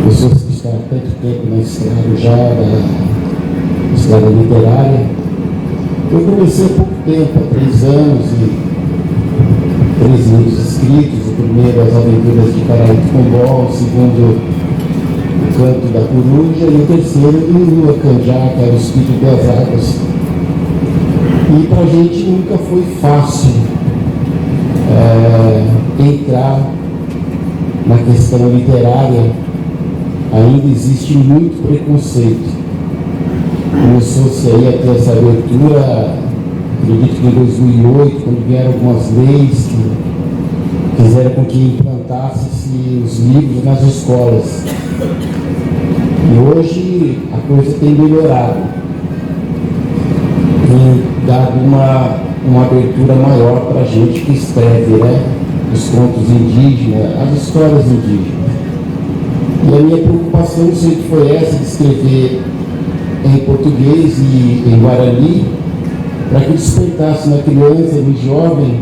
Pessoas que estão há tanto tempo na estrada já, da estrada literária. Eu comecei há pouco tempo, há 3 anos, e 3 livros escritos. O primeiro, As Aventuras de Caraíto Pombó, o segundo, O Canto da Coruja, e o terceiro, do Lua Canjá, que era o Espírito das Águas. E para a gente nunca foi fácil entrar na questão literária. Ainda existe muito preconceito. Começou-se aí a ter essa abertura, acredito que em 2008, quando vieram algumas leis que fizeram com que implantasse-se os livros nas escolas. E hoje a coisa tem melhorado, tem dado uma abertura maior para a gente que escreve, né? Os contos indígenas, as histórias indígenas. E a minha preocupação sempre foi essa, de escrever em português e em guarani, para que despertasse na criança, no jovem,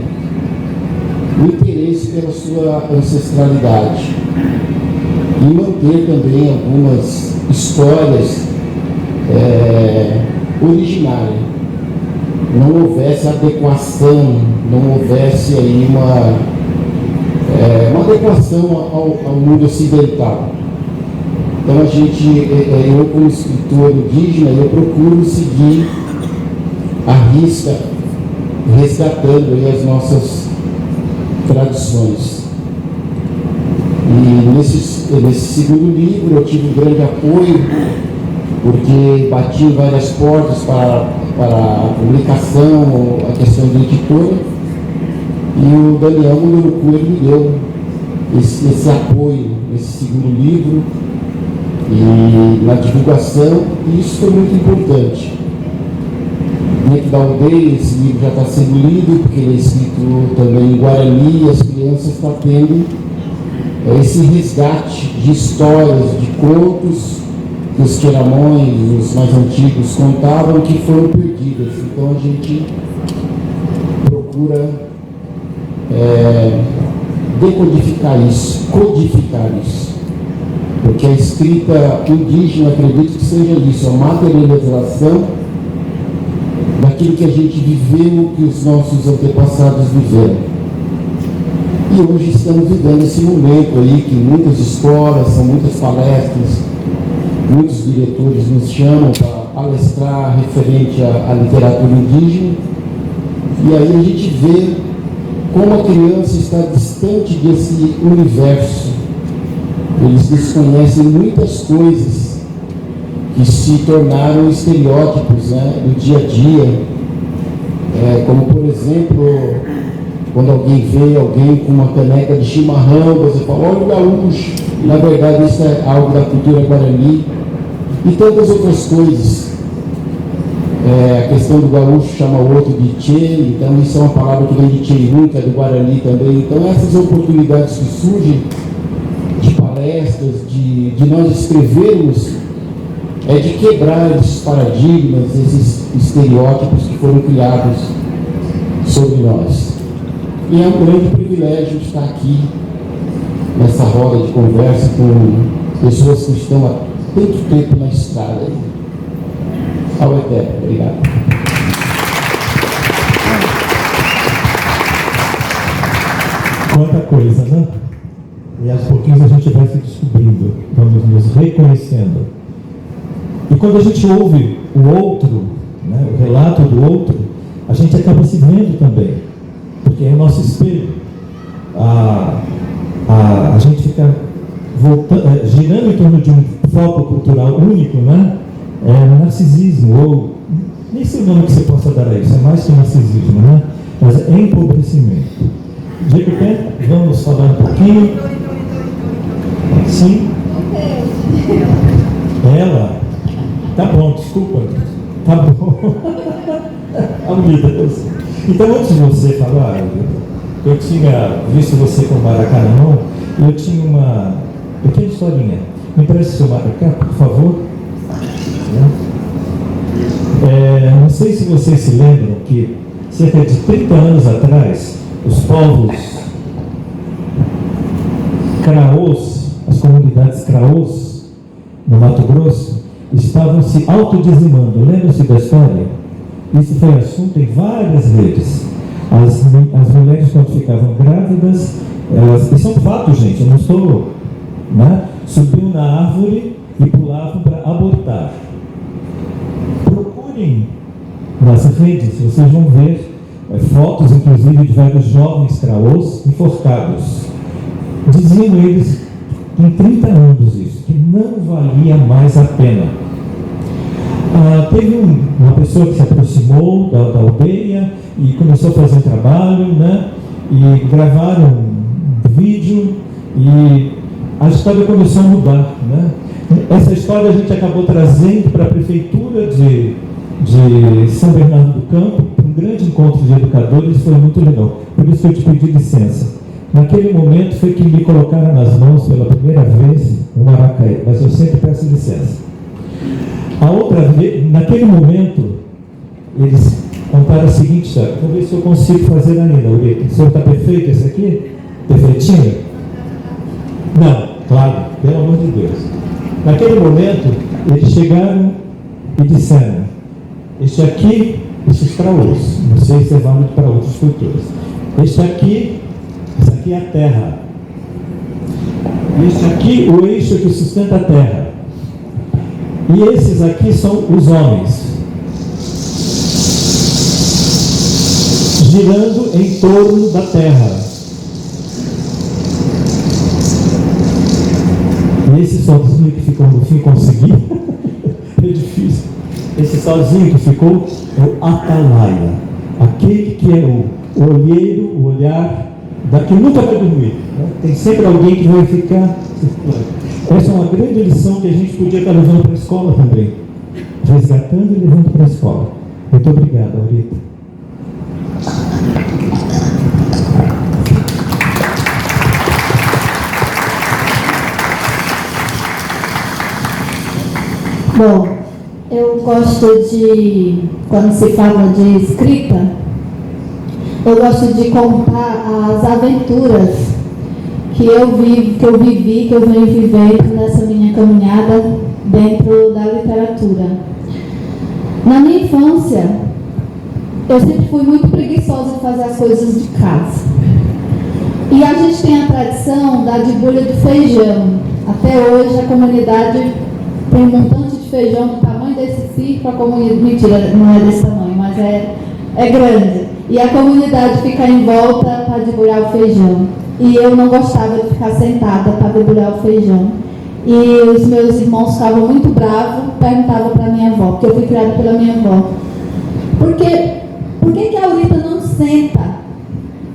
o interesse pela sua ancestralidade. E manter também algumas histórias originárias. Não houvesse adequação, não houvesse aí uma adequação ao mundo ocidental. Então eu como escritor indígena, eu procuro seguir à risca, resgatando aí as nossas tradições. E nesse segundo livro eu tive um grande apoio, porque bati em várias portas para a publicação, a questão do editor, e o Daniel Munduruku me deu esse apoio nesse segundo livro e na divulgação, e isso foi muito importante. Dentro da aldeia, esse livro já está sendo lido, porque ele é escrito também em Guarani, e as crianças estão tendo esse resgate de histórias, de contos que os Queramões, os mais antigos, contavam, que foram perdidas. Então a gente procura decodificar isso, codificar isso. Porque a escrita indígena, acredito que seja isso, a materialização daquilo que a gente viveu, que os nossos antepassados viveram. E hoje estamos vivendo esse momento aí que muitas escolas, são muitas palestras, muitos diretores nos chamam para palestrar referente à literatura indígena, e aí a gente vê como a criança está distante desse universo. Eles desconhecem muitas coisas que se tornaram estereótipos, né, do dia a dia, como por exemplo, quando alguém vê alguém com uma caneca de chimarrão, você fala, olha o gaúcho, e, na verdade isso é algo da cultura guarani, e tantas outras coisas. A questão do gaúcho chama o outro de tchê, então isso é uma palavra que vem de tchê, que é do Guarani também. Então essas oportunidades que surgem de palestras, de nós escrevermos, é de quebrar esses paradigmas, esses estereótipos que foram criados sobre nós. E é um grande privilégio estar aqui nessa roda de conversa com pessoas que estão há tanto tempo na estrada aí. Ao eterno. Obrigado. Quanta coisa, né? E aos pouquinhos a gente vai se descobrindo, vamos nos reconhecendo. E quando a gente ouve o outro, né, o relato do outro, a gente acaba se vendo também, porque é o nosso espelho. A gente fica girando em torno de um foco cultural único, né? Narcisismo, ou nem sei o nome que você possa dar a isso, é mais que narcisismo, né? Mas é empobrecimento. De repente, vamos falar um pouquinho. Sim? Ela? Tá bom, desculpa. Tá bom. Então, antes de você falar, eu tinha visto você com o maracá na mão, e eu tinha uma pequena historinha. Me empreste seu maracá, por favor. Não sei se vocês se lembram que cerca de 30 anos atrás os povos craôs, as comunidades craôs no Mato Grosso estavam se autodizimando. Lembram-se da história? Isso foi assunto em várias redes. As mulheres, quando ficavam grávidas, isso é um fato, gente, eu não estou, né? Subiam na árvore e pulavam para abortar. Procurem nas redes, vocês vão ver fotos, inclusive, de vários jovens craôs enforcados. Diziam eles, em 30 anos isso, que não valia mais a pena. Teve uma pessoa que se aproximou da aldeia e começou a fazer um trabalho, né? E gravaram um vídeo e a história começou a mudar, né? Essa história a gente acabou trazendo para a prefeitura de São Bernardo do Campo, um grande encontro de educadores, foi muito legal. Por isso eu te pedi licença. Naquele momento foi que me colocaram nas mãos pela primeira vez um maracá, mas eu sempre peço licença. A outra vez, naquele momento, eles contaram a seguinte história. Vou ver se eu consigo fazer ainda, Urique. O senhor está perfeito esse aqui? Perfeitinho? Não, claro, pelo amor de Deus. Naquele momento, eles chegaram e disseram: este aqui, esses craôs, não sei se é válido para outras culturas. Essa aqui é a terra. Este aqui, o eixo que sustenta a terra. E esses aqui são os homens, girando em torno da terra. E esse sozinho que ficou no fim conseguiu, é difícil. Esse sozinho que ficou é o atalaia, aquele que é o olheiro, o olhar que nunca vai dormir, né? Tem sempre alguém que vai ficar circulando. Essa é uma grande lição que a gente podia estar levando para a escola também, resgatando e levando para a escola. Muito obrigado, Aurita. Bom, eu gosto de, quando se fala de escrita, eu gosto de contar as aventuras que eu vivi, que eu venho vivendo nessa minha caminhada dentro da literatura. Na minha infância, eu sempre fui muito preguiçosa de fazer as coisas de casa. E a gente tem a tradição da debulha do feijão. Até hoje a comunidade tem um montante de feijão do tamanho desse circo, a comunidade, mentira, não é desse tamanho, mas é grande. E a comunidade fica em volta para debulhar o feijão. E eu não gostava de ficar sentada para debulhar o feijão. E os meus irmãos ficavam muito bravos, perguntavam para minha avó, porque eu fui criada pela minha avó. Por que a Aurita não senta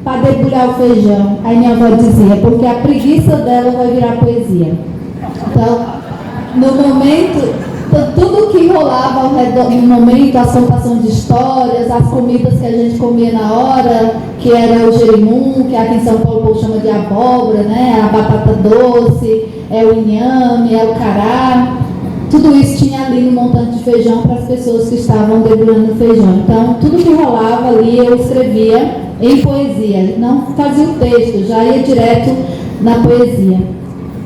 para debulhar o feijão? Aí minha avó dizia, porque a preguiça dela vai virar poesia. Então, no momento, tudo que rolava ao redor, no momento, a contação de histórias, as comidas que a gente comia na hora, que era o jerimum, que aqui em São Paulo o povo chama de abóbora, né? A batata doce, é o inhame, é o cará. Tudo isso tinha ali no montante de feijão para as pessoas que estavam debulhando o feijão. Então, tudo que rolava ali eu escrevia em poesia. Não fazia o texto, já ia direto na poesia.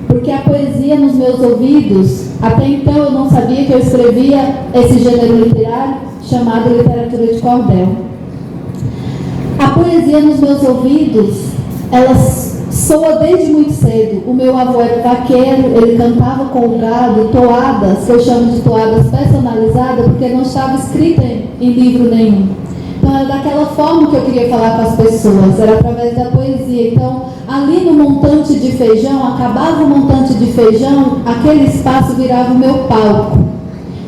Porque a poesia nos meus ouvidos, até então eu não sabia que eu escrevia esse gênero literário chamado literatura de cordel. A poesia nos meus ouvidos, ela soa desde muito cedo. O meu avô era vaqueiro, ele cantava com o gado toadas, que eu chamo de toadas personalizadas, porque não estava escrita em livro nenhum. Então era daquela forma que eu queria falar com as pessoas, era através da poesia. Então, ali no montante de feijão, acabava o montante de feijão, aquele espaço virava o meu palco.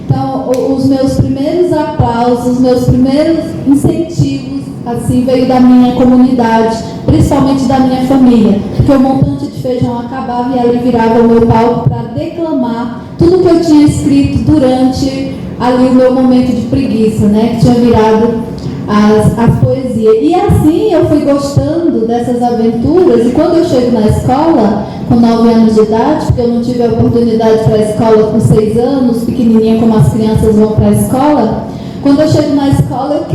Então, os meus primeiros aplausos, os meus primeiros incentivos, assim, veio da minha comunidade, principalmente da minha família, porque o montante de feijão acabava e ali virava o meu palco para declamar tudo que eu tinha escrito durante ali o meu momento de preguiça, né, que tinha virado as poesias. E assim eu fui gostando dessas aventuras, e quando eu chego na escola, com 9 anos de idade, porque eu não tive a oportunidade para a escola com 6 anos, pequenininha como as crianças vão para a escola, quando eu chego na escola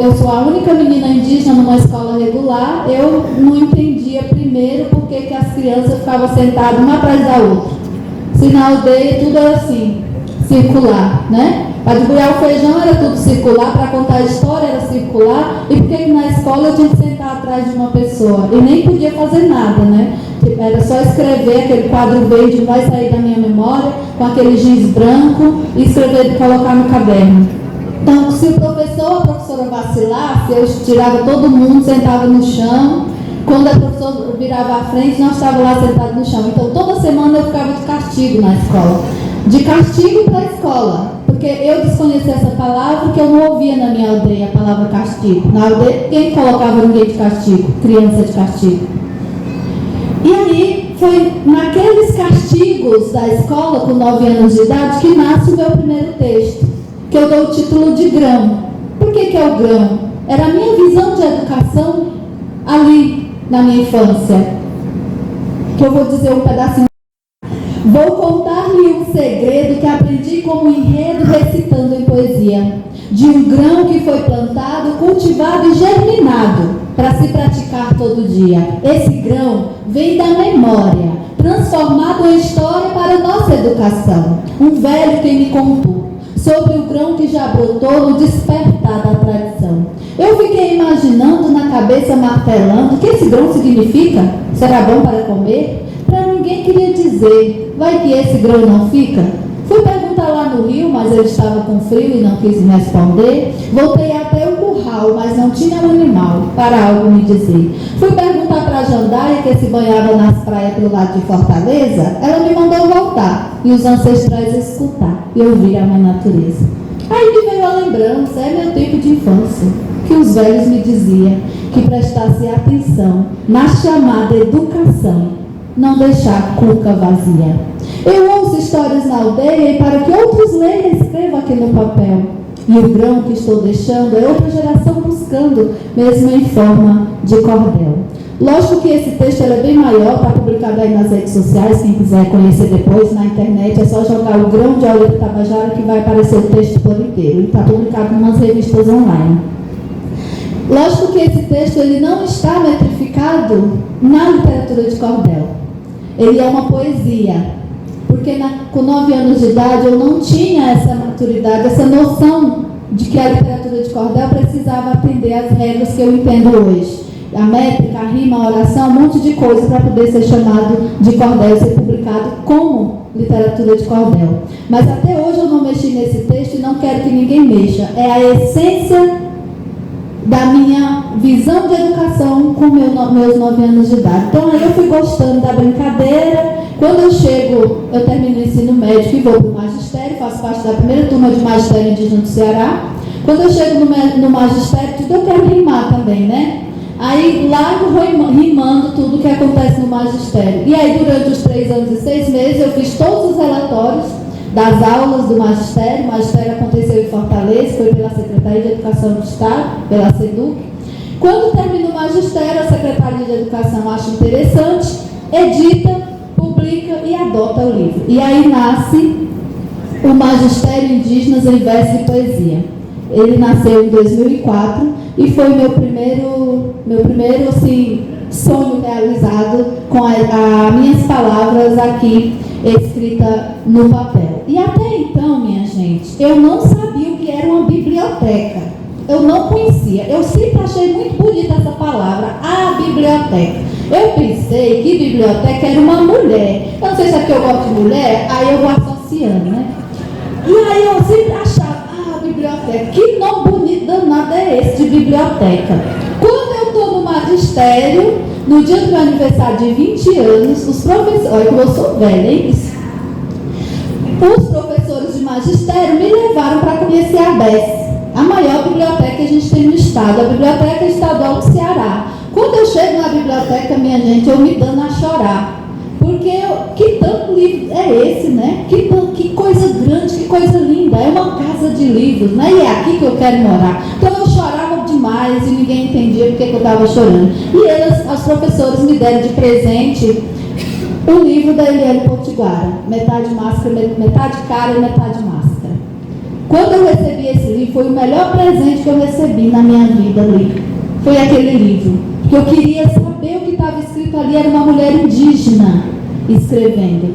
eu sou a única menina indígena numa escola regular, eu não entendia primeiro por que as crianças ficavam sentadas uma atrás da outra. Se na aldeia tudo era assim, circular, né? Para debulhar o feijão era tudo circular, para contar a história era circular, e porque na escola eu tinha que sentar atrás de uma pessoa e nem podia fazer nada, né? Era só escrever, aquele quadro verde não vai sair da minha memória, com aquele giz branco, e escrever e colocar no caderno. Então, se o professor ou a professora vacilasse, eu tirava todo mundo, sentava no chão. Quando a professora virava à frente, nós estávamos lá sentados no chão. Então, toda semana eu ficava de castigo na escola. De castigo para a escola. Porque eu desconhecia essa palavra, que eu não ouvia na minha aldeia a palavra castigo. Na aldeia, quem colocava ninguém de castigo? Criança de castigo. E aí, foi naqueles castigos da escola, com 9 anos de idade, que nasce o meu primeiro texto, que eu dou o título de Grão. Por que é o grão? Era a minha visão de educação ali, na minha infância. Que eu vou dizer um pedacinho. Vou contar-lhe um segredo que aprendi como enredo recitando em poesia. De um grão que foi plantado, cultivado e germinado para se praticar todo dia. Esse grão vem da memória, transformado em história para nossa educação. Um velho que me contou sobre o grão que já brotou no despertar da tradição. Eu fiquei imaginando na cabeça, martelando, o que esse grão significa? Será bom para comer? Para ninguém queria dizer, vai que esse grão não fica? Fui perguntar lá no rio, mas ele estava com frio e não quis me responder. Voltei até o curral, mas não tinha um animal para algo me dizer. Fui perguntar para a Jandaia, que se banhava nas praias pelo lado de Fortaleza. Ela me mandou voltar e os ancestrais escutar e ouvir a minha natureza. Aí me veio a lembrança, é meu tempo de infância, que os velhos me diziam que prestasse atenção na chamada educação, não deixar a cuca vazia. Eu ouço histórias na aldeia e para que outros leiam, escrevo aqui no papel. E o grão que estou deixando é outra geração buscando, mesmo em forma de cordel. Lógico que esse texto é bem maior, está publicado aí nas redes sociais, quem quiser conhecer depois, na internet, é só jogar o Grão de Aurita Tabajara que vai aparecer o texto por inteiro. Ele está publicado em umas revistas online. Lógico que esse texto ele não está metrificado na literatura de cordel. Ele é uma poesia, porque com 9 anos de idade eu não tinha essa maturidade, essa noção de que a literatura de cordel precisava atender às regras que eu entendo hoje. A métrica, a rima, a oração, um monte de coisa para poder ser chamado de cordel e ser publicado como literatura de cordel. Mas até hoje eu não mexi nesse texto e não quero que ninguém mexa. É a essência da minha visão de educação com meus 9 anos de idade. Então aí eu fui gostando da brincadeira. Quando eu chego, eu termino o ensino médio e vou para o magistério, faço parte da primeira turma de magistério indígena do Ceará. Quando eu chego no magistério, tudo eu quero rimar também, né? Aí lá eu vou rimando tudo que acontece no magistério. E aí durante os 3 anos e 6 meses eu fiz todos os relatórios das aulas do magistério. O magistério aconteceu em Fortaleza, foi pela Secretaria de Educação do Estado, pela SEDUC. Quando termina o magistério, a Secretaria de Educação acha interessante, edita, publica e adota o livro. E aí nasce o Magistério Indígenas em Verso e Poesia. Ele nasceu em 2004 e foi meu primeiro assim, sonho realizado com as minhas palavras aqui escrita no papel. E até então, minha gente, eu não sabia o que era uma biblioteca. Eu não conhecia. Eu sempre achei muito bonita essa palavra, a biblioteca. Eu pensei que biblioteca era uma mulher. Eu não sei se é porque eu gosto de mulher, aí eu vou associando, né? E aí eu sempre achava, biblioteca, que nome bonito danado é esse de biblioteca? Quando eu estou no magistério, no dia do meu aniversário de 20 anos, os professores, olha que eu sou velha, hein? Os professores de magistério me levaram para conhecer a BES, a maior biblioteca que a gente tem no estado, a Biblioteca Estadual do Ceará. Quando eu chego na biblioteca, minha gente, eu me dando a chorar. Porque que tanto livro é esse, né? Que coisa grande, que coisa linda. É uma casa de livros, né? E é aqui que eu quero morar. Então eu chorava demais e ninguém entendia porque eu estava chorando. E os professores me deram de presente o livro da Eliane Potiguara, metade máscara, metade cara e metade máscara. Quando eu recebi esse livro, foi o melhor presente que eu recebi na minha vida ali. Foi aquele livro. Porque eu queria saber o que estava escrito ali, era uma mulher indígena escrevendo.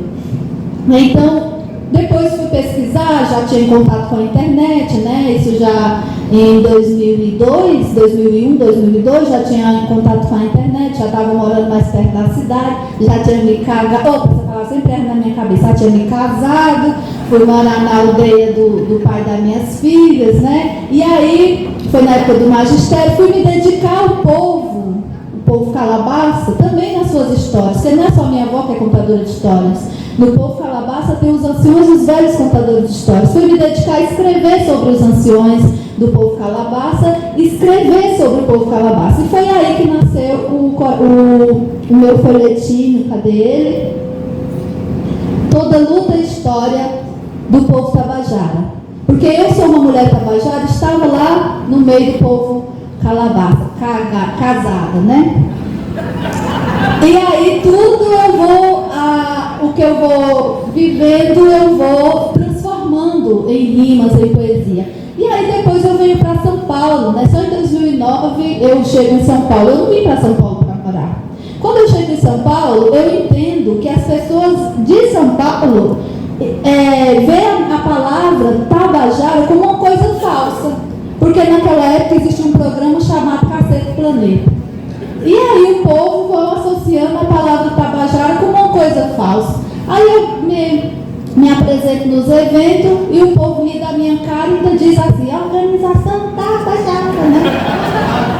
Então, depois fui pesquisar, já tinha contato com a internet, né? Isso já em 2002, 2001, 2002, já tinha contato com a internet, já estava morando mais perto da cidade, já tinha me casado, essa palavra sempre era na minha cabeça, já tinha me casado, fui morar na aldeia do pai das minhas filhas, né? E aí, foi na época do magistério, fui me dedicar ao povo calabaça, também nas suas histórias, porque não é só minha avó que é contadora de histórias. No povo calabaça tem os anciões e os velhos contadores de histórias. Fui me dedicar a escrever sobre os anciões do povo calabaça, escrever sobre o povo calabaça. E foi aí que nasceu o meu folhetinho, cadê ele? Toda luta e história do povo tabajara. Porque eu sou uma mulher tabajara, estava lá no meio do povo calabaça, casada, né? E aí tudo o que eu vou vivendo, eu vou transformando em rimas, em poesia. E aí depois eu venho para São Paulo, né? Só em 2009 eu chego em São Paulo. Eu não vim para São Paulo para morar. Quando eu chego em São Paulo, eu entendo que as pessoas de São Paulo veem a palavra tabajara como uma coisa falsa. Porque naquela época existia um programa chamado Cacete Planeta. E aí o povo vai associando a palavra tabajara com uma coisa falsa. Aí eu me apresento nos eventos e o povo ri da minha cara e ainda diz assim, a organização tabajara, né?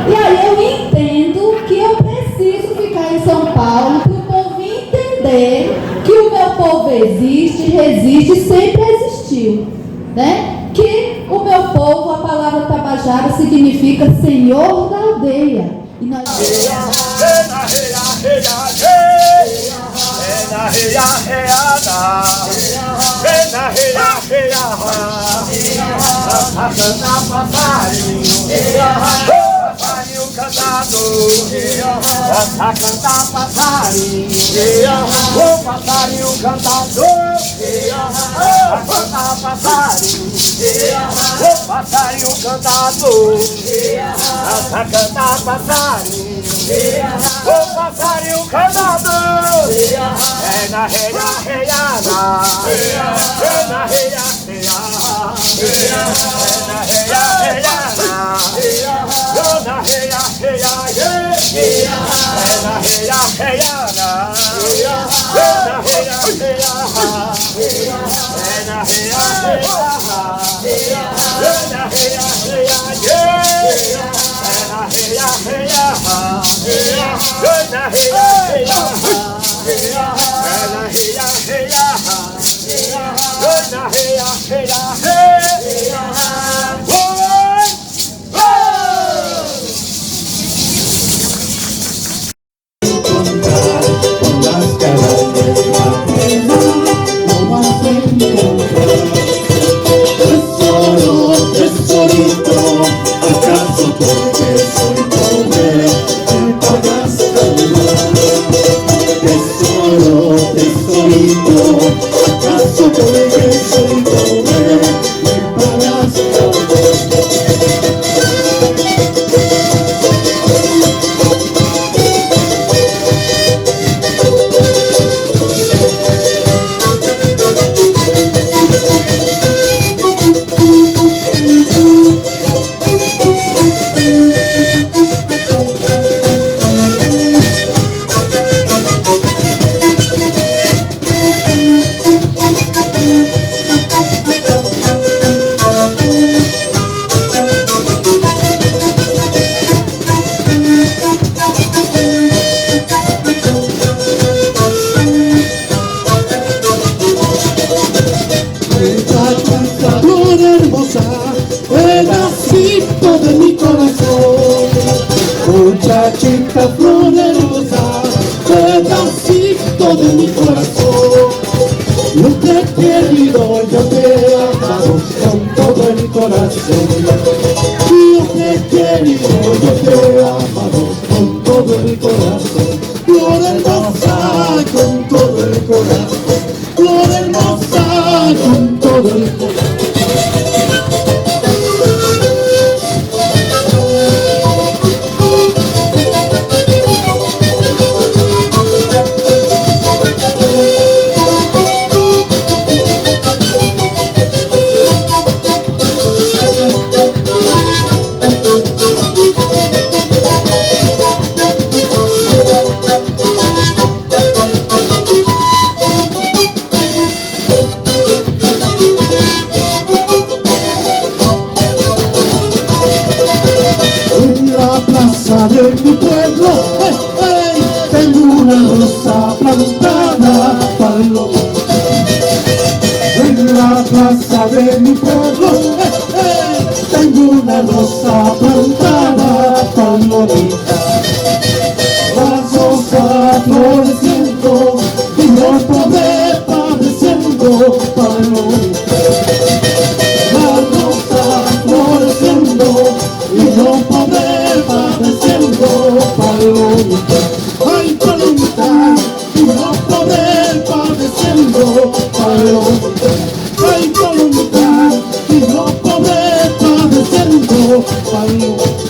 E aí eu entendo que eu preciso ficar em São Paulo para o povo entender que o meu povo existe, resiste e sempre existiu, né? Que o meu povo, a palavra tabajara significa Senhor da aldeia. E nós... A cantar passarinho, o passarinho cantador, a cantar passarinho. O passarinho cantador, essa canta passarinho. O passarinho cantador, é na reia, reiana, é na reia, reiana, é na reia, reiana, é na reia, reiana, é na reia, reiana, é na reia, reiana, é na reia, reiana, é na reia, reiana, ¿Acaso porque soy pobre me pagas tesoro, tesorito? ¿Acaso porque soy pobre me pagas pedacito de mi corazón, muchachita flor hermosa, pedacito de mi corazón. Yo te he querido, yo te he amado con todo el corazón. Yo te he querido, yo te he amado con todo el corazón. Flor hermosa, con todo el corazón. Flor hermosa, con todo el corazón. De mi pueblo, tengo una rosa plantada, palomita. En la plaza de mi pueblo, tengo una rosa plantada, palomita. La rosa floreciendo y no poder padeciendo, palomita. La rosa floreciendo y no poder padeciendo, palomita. Ay, palomita, y no poder padeciendo, palomita. Ay, palomita, y no poder padeciendo, palomita.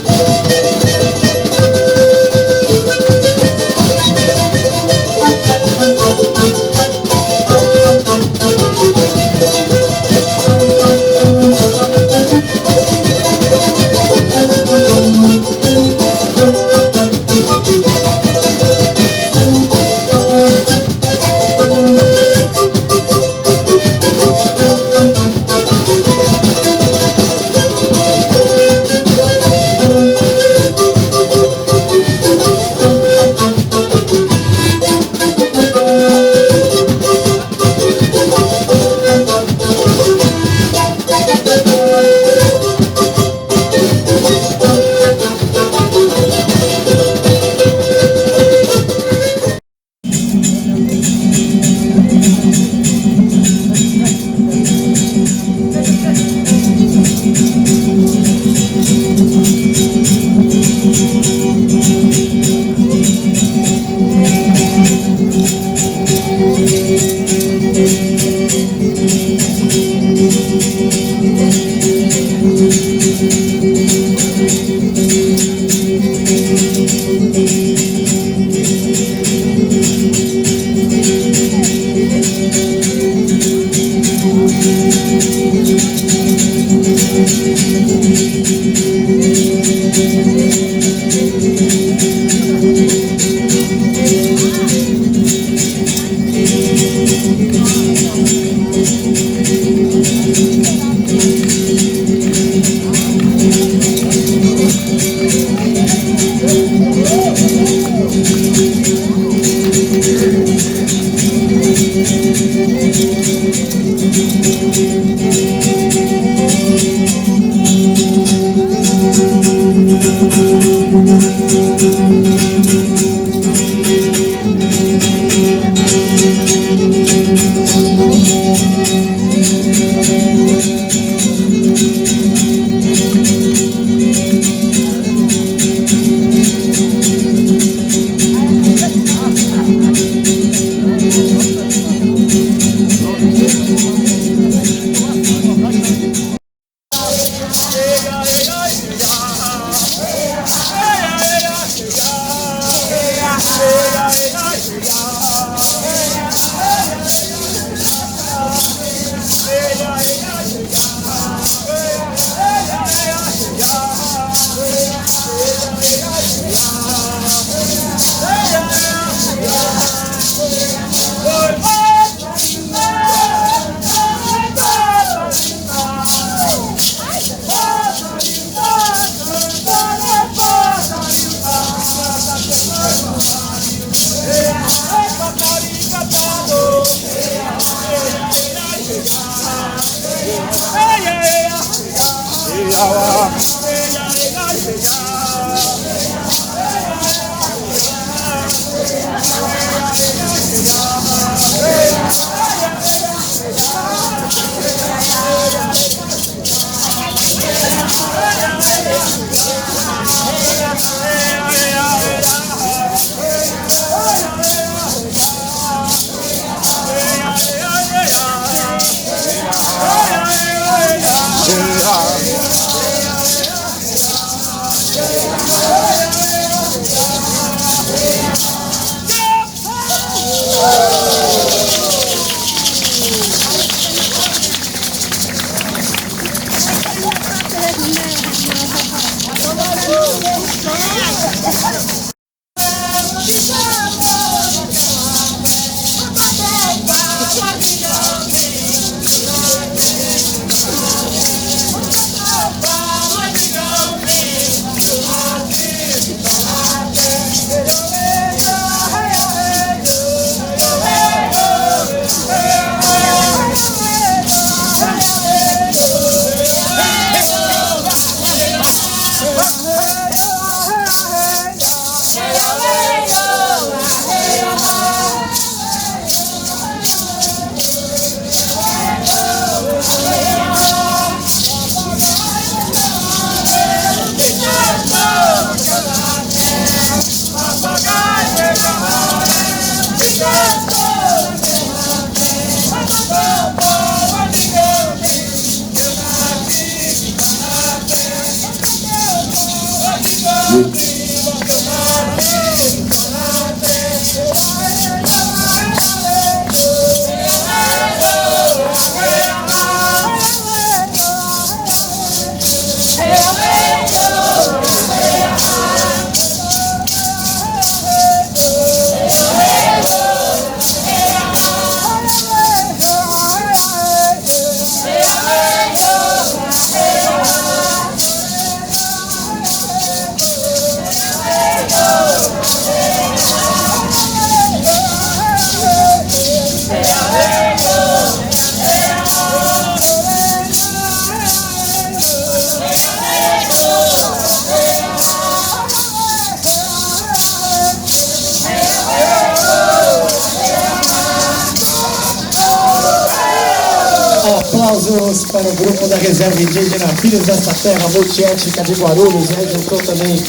Aplausos para o grupo da Reserva Indígena Filhos desta Terra Multiétnica de Guarulhos, né? Juntou também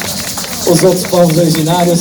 os outros povos originários.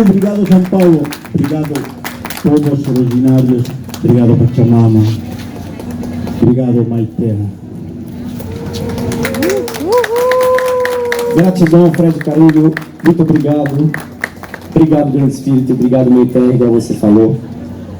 obrigado São Paulo, obrigado povos originários, obrigado Pachamama, obrigado Mãe Terra. Gratidão, Fred Carilho, muito obrigado. Obrigado, Grande Espírito, obrigado, Mãe Terra, igual você falou.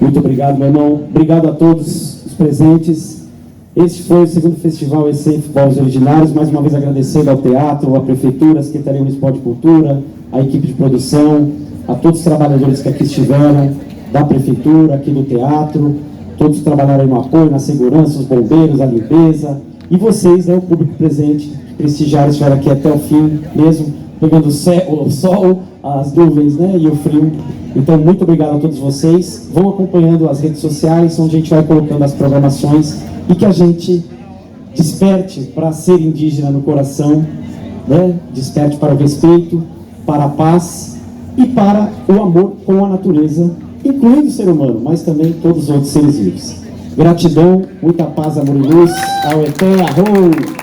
Muito obrigado, meu irmão. Obrigado a todos os presentes. Este foi o segundo festival ECEIF Povos Originários. Mais uma vez agradecendo ao teatro, à prefeitura, à Secretaria Municipal de Cultura, à equipe de produção, a todos os trabalhadores que aqui estiveram, da prefeitura, aqui do teatro, todos trabalharam no apoio, na segurança, os bombeiros, a limpeza, e vocês, né, o público presente, que prestigiaram, estiveram aqui até o fim, mesmo pegando o sol, as nuvens, né, e o frio. Então, muito obrigado a todos vocês. Vão acompanhando as redes sociais, onde a gente vai colocando as programações, e que a gente desperte para ser indígena no coração, né? Desperte para o respeito, para a paz e para o amor com a natureza, incluindo o ser humano, mas também todos os outros seres vivos. Gratidão, muita paz, amor e luz. Ao Eté, arro!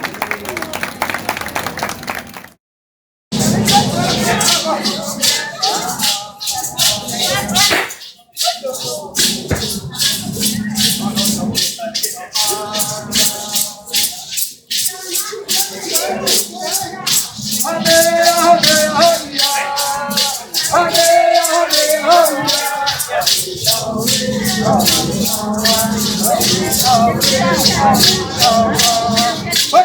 Vai